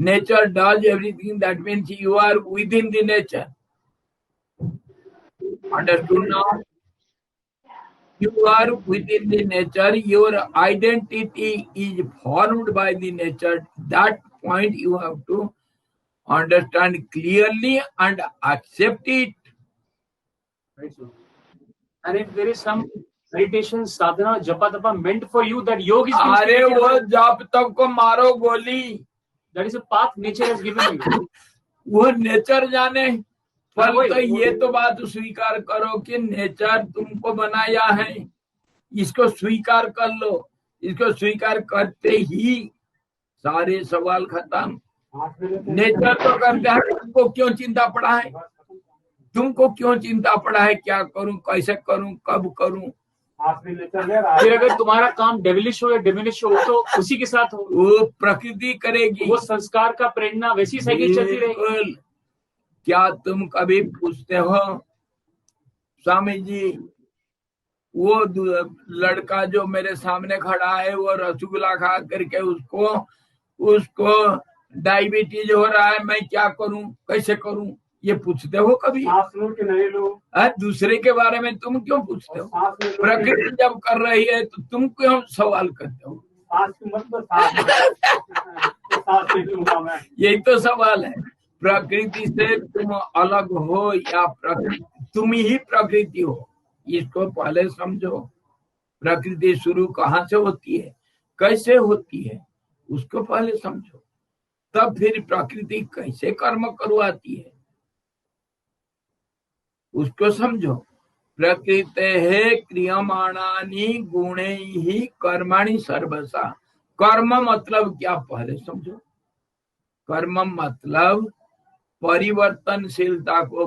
nature does everything, that means you are within the nature. Understood now? You are within the nature. Your identity is formed by the nature. That point you have to understand clearly and accept it. Right, sir. And if there is some meditation, sadhana, japa tapa meant for you, that yoga is being अरे created वो by- जब तक को मारो गोली, that is a path nature has given you. वो nature जाने। पर वही- तो ये तो बात स्वीकार करो कि नेचर तुमको बनाया है, इसको स्वीकार कर लो। इसको स्वीकार करते ही सारे सवाल खत्म। नेचर तो करते हैं, तुमको क्यों चिंता पड़ा है? तुमको क्यों चिंता पड़ा है? क्या करूं, कैसे करूं, कब करूं? फिर अगर तुम्हारा काम डेविलिश हो या डिमिनिश हो तो उसी के साथ हो, वो प्रकृति करेगी। वो संस्कार का प्रेरणा वैसी साइकिल चलती रहेगी। बिल्कुल। क्या तुम कभी पूछते हो स्वामी जी, वो लड़का जो मेरे सामने खड़ा है वो रसगुल्ला खा करके उसको डायबिटीज हो रहा है, मैं क्या करूं, कैसे करूं? ये पूछते हो कभी? दूसरे के बारे में तुम क्यों पूछते हो? प्रकृति जब कर रही है तो तुम क्यों सवाल करते हो? यही तो सवाल है। प्रकृति से तुम अलग हो या तुम ही प्रकृति हो, इसको पहले समझो। प्रकृति शुरू कहाँ से होती है, कैसे होती है, उसको पहले समझो। तब फिर प्रकृति कैसे कर्म करवाती है उसको समझो। प्रकृते है क्रियमाणानि गुणे ही कर्माणि सर्वसा। कर्म मतलब क्या, पहले समझो। कर्म मतलब परिवर्तनशीलता को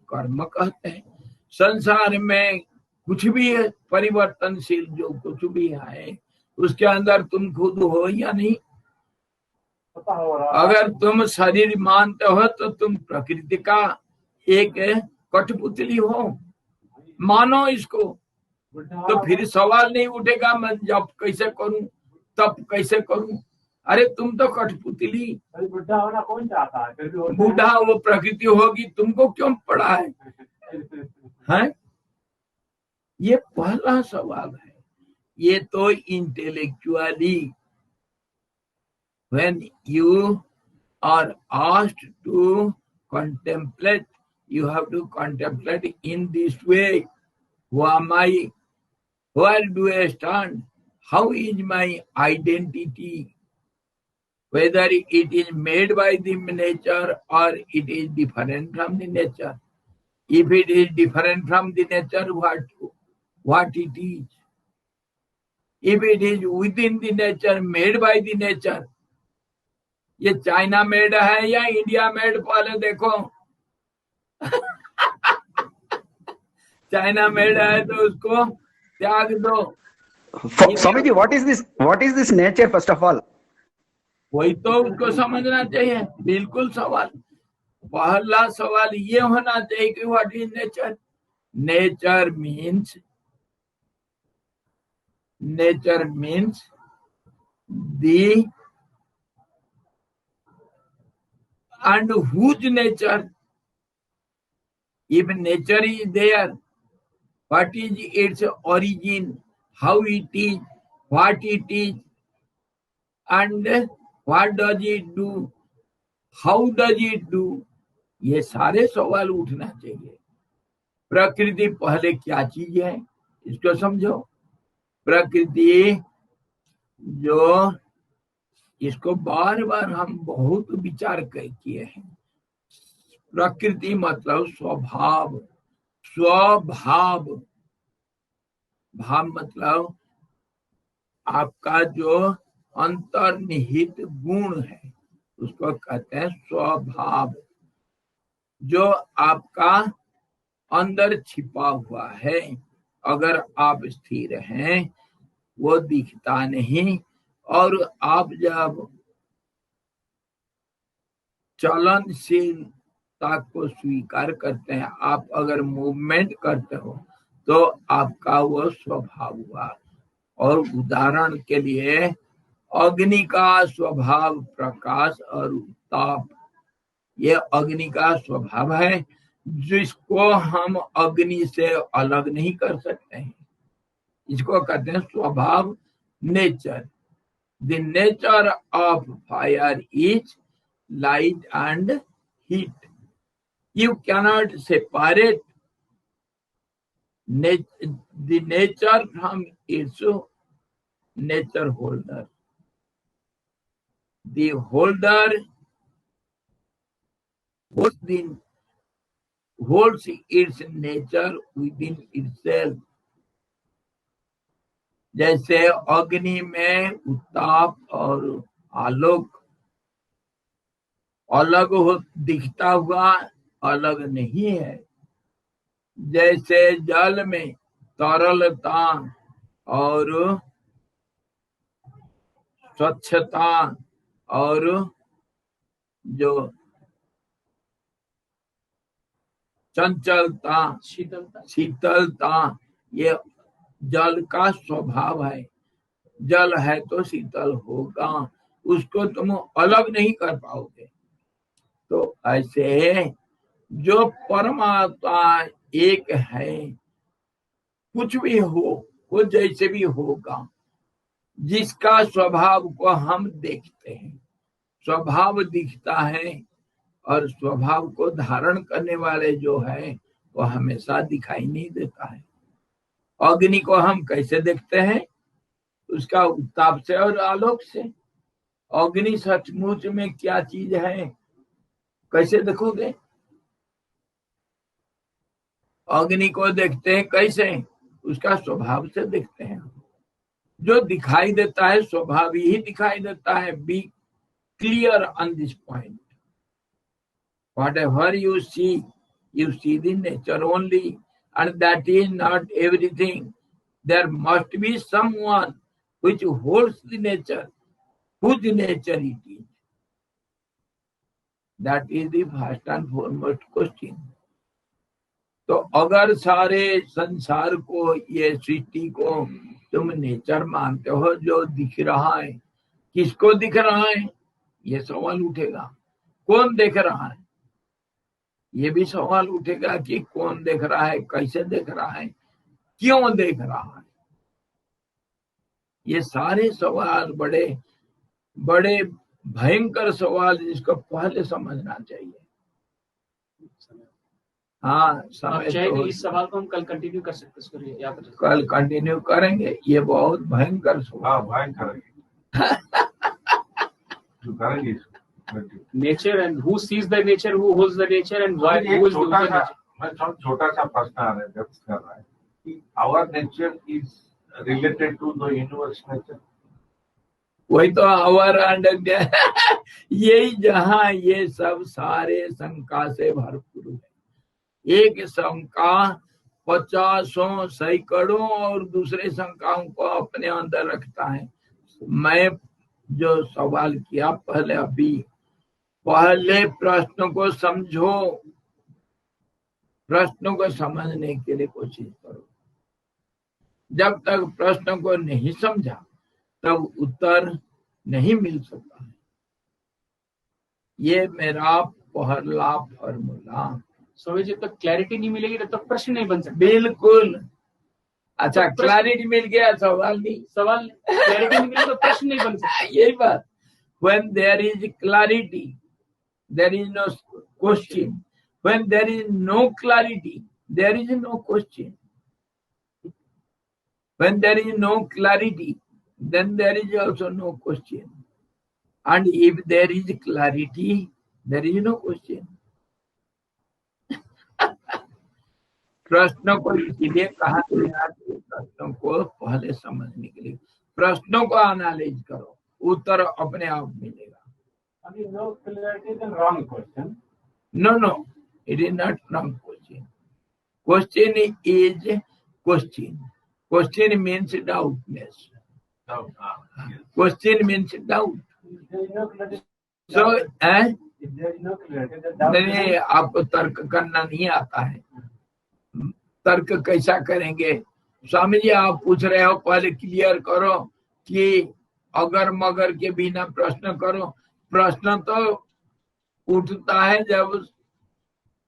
कर्म कहते हैं। संसार में कुछ भी है परिवर्तनशील, जो कुछ भी है उसके अंदर तुम खुद हो या नहीं। अगर तुम शरीर मानते हो तो तुम प्रकृति का एक कठपुतली हो, मानो इसको, तो फिर सवाल नहीं उठेगा मैं जब कैसे करूं, तब कैसे करूं। अरे तुम तो कठपुतली, बुढ़ा होना कौन चाहता है? बूढ़ा वो प्रकृति होगी, तुमको क्यों पड़ा है? हैं? ये पहला सवाल है। ये तो intellectually when you are asked to contemplate, you have to contemplate in this way. Who am I? Where do I stand? How is my identity? Whether it is made by the nature or it is different from the nature. If it is different from the nature, what it is? If it is within the nature, made by the nature, ये China made है या India made, पहले देखो। China made है तो उसको त्याग दो। Swami ji, what is this nature first of all? वही तो उसको समझना चाहिए। बिल्कुल सवाल, पहला सवाल ये होना चाहिए कि what is nature. Nature means the and whose nature? If nature is there, what is its origin, how it is, what it is, and what does it do, how does it do? ये सारे सवाल उठना चाहिए। प्रकृति पहले क्या चीज है, इसको समझो। प्रकृति जो, इसको बार बार हम बहुत विचार किए हैं। प्रकृति मतलब स्वभाव, स्वभाव, भाव मतलब आपका जो अंतर्निहित गुण है उसको कहते हैं स्वभाव। जो आपका अंदर छिपा हुआ है, अगर आप स्थिर हैं वो दिखता नहीं, और आप जब चलनशीलता को स्वीकार करते हैं, आप अगर मूवमेंट करते हो तो आपका वो स्वभाव हुआ। और उदाहरण के लिए अग्नि का स्वभाव प्रकाश और ताप, ये अग्नि का स्वभाव है जिसको हम अग्नि से अलग नहीं कर सकते हैं। इसको कहते हैं स्वभाव, nature. The nature of fire is light and heat. You cannot separate the nature from its nature holder. The holder holds its nature within itself. जैसे अग्नि में उत्ताप और आलोक अलग हो, दिखता हुआ अलग नहीं है। जैसे जल में तरलता और स्वच्छता और जो चंचलता, शीतलता, ये जल का स्वभाव है। जल है तो शीतल होगा, उसको तुम अलग नहीं कर पाओगे। तो ऐसे जो परमात्मा एक है, कुछ भी हो, वो जैसे भी होगा, जिसका स्वभाव को हम देखते हैं, स्वभाव दिखता है, और स्वभाव को धारण करने वाले जो है वो हमेशा दिखाई नहीं देता है। अग्नि को हम कैसे देखते हैं? उसका उत्ताप से और आलोक से। अग्नि सचमुच में क्या चीज है, कैसे देखोगे? अग्नि को देखते हैं कैसे? उसका स्वभाव से देखते हैं। जो दिखाई देता है स्वभाव ही दिखाई देता है। Be clear on this point. Whatever you see the nature only, and that is not everything. There must be someone which holds the nature, whose nature it is. That is the first and foremost question. तो अगर सारे संसार को, ये सृष्टि को तुम nature मानते हो, जो दिख रहा है, किसको दिख रहा है? ये सवाल उठेगा। कौन देख रहा है? ये भी सवाल उठेगा कि कौन देख रहा है, कैसे देख रहा है, क्यों देख रहा है। ये सारे सवाल बड़े बड़े भयंकर सवाल, जिसको पहले समझना चाहिए। हाँ, समय तो इस सवाल को हम कल कंटिन्यू कर सकते हैं, कल कंटिन्यू करेंगे। ये बहुत भयंकर सवाल, भयंकर करेंगे। Nature and who seize the nature, who holds the nature, and why who is the nature. छोटा सा प्रश्न आ रहा है, व्यक्त कर रहा है कि our nature is related to the universe nature. वही तो आवर एंड यही जहां ये सब सारे शंका से भरपूर है। एक शंका 50 सैकड़ों और दूसरे शंकाओं को अपने अंदर रखता है। मैं जो सवाल किया पहले, अभी पहले प्रश्न को समझो, प्रश्नों को समझने के लिए कोशिश करो। जब तक प्रश्न को नहीं समझा तब उत्तर नहीं मिल सकता है। ये मेरा पहला फॉर्मूला। स्वामी जी, तक क्लैरिटी नहीं मिलेगी तब तक प्रश्न नहीं बन सकता। बिल्कुल। अच्छा, क्लैरिटी मिल गया, सवाल क्लैरिटी नहीं मिले तो प्रश्न नहीं बन सकता। यही बात। When there is clarity, there is no question. When there is no clarity, there is no question. When there is no clarity, then there is also no question. And if there is clarity, there is no question. प्रश्नों को इसीलिए कहा गया कि प्रश्नों को पहले समझने के लिए प्रश्नों को एनालाइज करो, उत्तर अपने आप मिलेगा. No clarity, then wrong question. No, it is not wrong question. Question is question. Question means doubtness. Question means doubt. So, If there is no clarity, then doubt. नहीं, आपको तर्क करना नहीं आता है. तर्क कैसा करेंगे? स्वामी जी आप पूछ रहे हो, पहले क्लियर करो कि अगर मगर के बिना प्रश्न करो. प्रश्न तो उठता है जब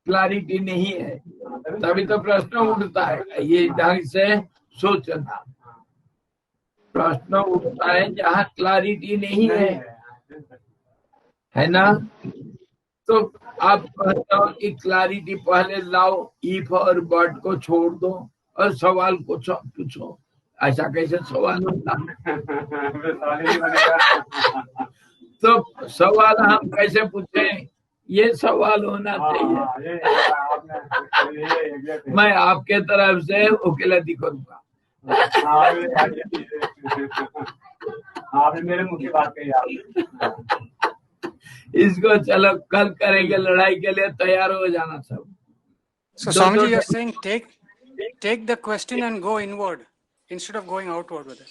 क्लैरिटी नहीं है, तभी तो प्रश्न उठता है. ये ढंग से सोचना. प्रश्न उठता है जहाँ क्लैरिटी नहीं है ना. तो आप कहते हो कि क्लैरिटी पहले लाओ, इफ और बट को छोड़ दो और सवाल को पूछो. ऐसा कैसे सवाल होता है? तो सवाल हम कैसे पूछें? ये सवाल होना चाहिए. मैं आपके तरफ से वकीलती करूंगा. आपने मेरे मुंह की बात कही आपने. इसको चलो कल करेंगे, लड़ाई के लिए तैयार हो जाना सब. So Swamiji, you're saying take the question and go inward instead of going outward with it.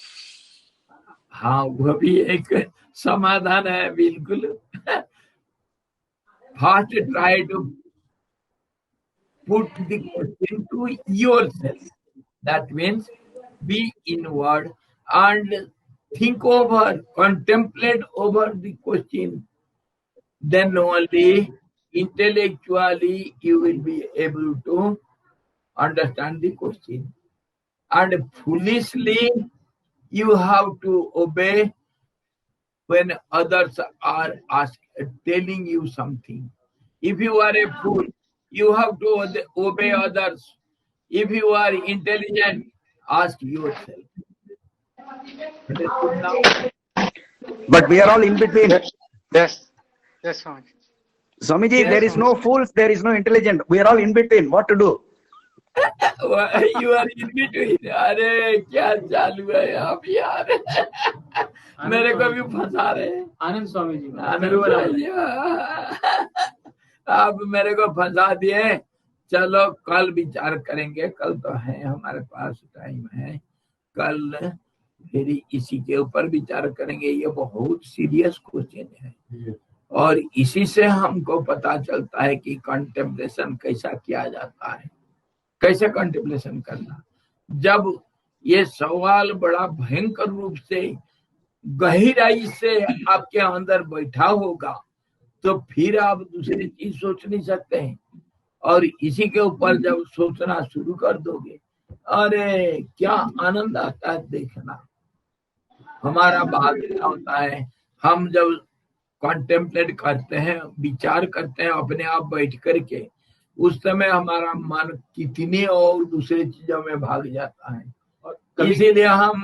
हाँ, वो भी एक समाधान है. बिल्कुल. First try to put the question to yourself. That means be inward and think over, contemplate over the question. Then only intellectually you will be able to understand the question. And foolishly you have to obey when others are telling you something. If you are a fool, you have to obey others. If you are intelligent, ask yourself. But we are all in between. Yes, Swamiji. Swamiji, there is no fools, there is no intelligent. We are all in between. What to do? You are in between. अरे क्या चालू है आप यार? मेरे को भी फंसा रहे हैं. आनंद स्वामी जी. आप मेरे को फंसा दिए. चलो कल विचार करेंगे. कल तो है हमारे पास टाइम है. कल फिर इसी के ऊपर विचार करेंगे. ये बहुत सीरियस क्वेश्चन है और इसी से हमको पता चलता है कि कंटेम्पलेशन कैसा किया जाता है. कैसे कंटेम्पलेशन करना. जब ये सवाल बड़ा भयंकर रूप से गहराई से आपके अंदर बैठा होगा तो फिर आप दूसरी चीज सोच नहीं सकते हैं. और इसी के ऊपर जब सोचना शुरू कर दोगे, अरे क्या आनंद आता है देखना. हमारा बात क्या होता है, हम जब कॉन्टेम्पलेट करते हैं, विचार करते हैं अपने आप बैठ करके, उस समय हमारा मन कितनी और दूसरे चीजों में भाग जाता है. इसीलिए हम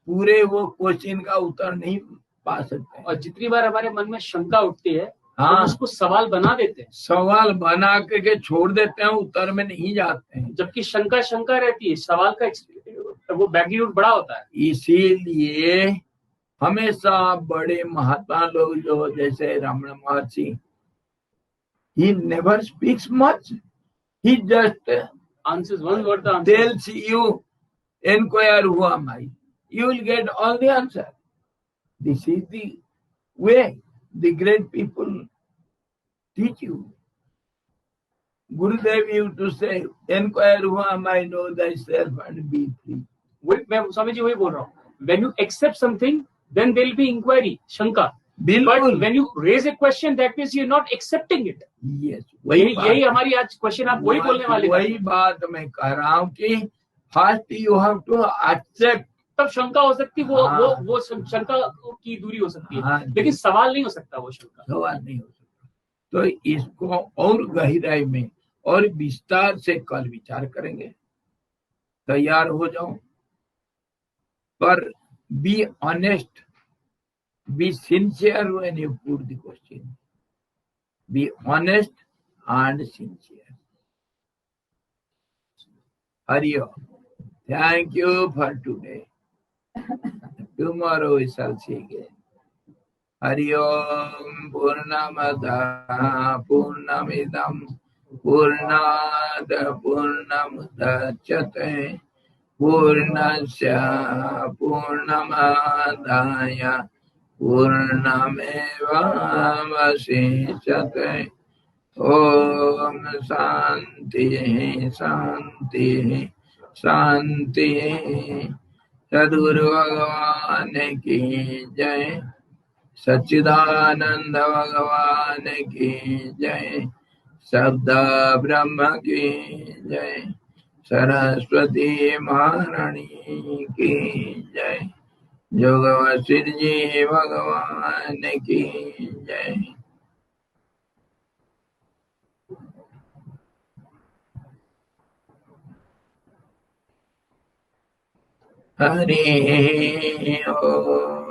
पूरे वो क्वेश्चन का उत्तर नहीं पा सकते. और जितनी बार हमारे मन में शंका उठती है, हाँ, तो उसको सवाल बना देते हैं. सवाल बना करके छोड़ देते हैं, उत्तर में नहीं जाते हैं. जबकि शंका रहती है, सवाल का वो मैग्नीट्यूड बड़ा होता है. इसीलिए हमेशा बड़े महात्मा लोग जो जैसे रमण महर्षि, he never speaks much. He just answers one word. Tells you, inquire who am I. You will get all the answer. This is the way the great people teach you. Gurudev used to say, inquire who am I, know thyself and be free. मैं स्वामी जी वही बोल रहा हूँ. When you accept something, then there will be inquiry, शंका. But when you raise a question, that means you're not accepting it. Yes. यही हमारी आज question आप वही बोलने वाले. वही बात मैं कह रहा हूँ कि first you have to accept. तब शंका हो सकती, वो शंका की दूरी हो सकती है, लेकिन सवाल नहीं हो सकता. वो शंका सवाल नहीं हो सकता. तो इसको और गहराई में और विस्तार से कल विचार करेंगे. तैयार हो जाओ. But be honest, be sincere when you put the question. Be honest and sincere. Hari Om. Thank you for today. Tomorrow we shall see again. Hari Om Purnamada Purnamidam Purnada Purnamudachyate Purnasya Purnamadaya Purnamevavasichyate. Om Shanti Shanti Shanti. सद्गुरु भगवान की जय, सच्चिदानंद भगवान की जय, शब्द ब्रह्म की जय, सरस्वती महारानी की जय, जोग वशिष्ठ जी भगवान की जय। हरि ओम।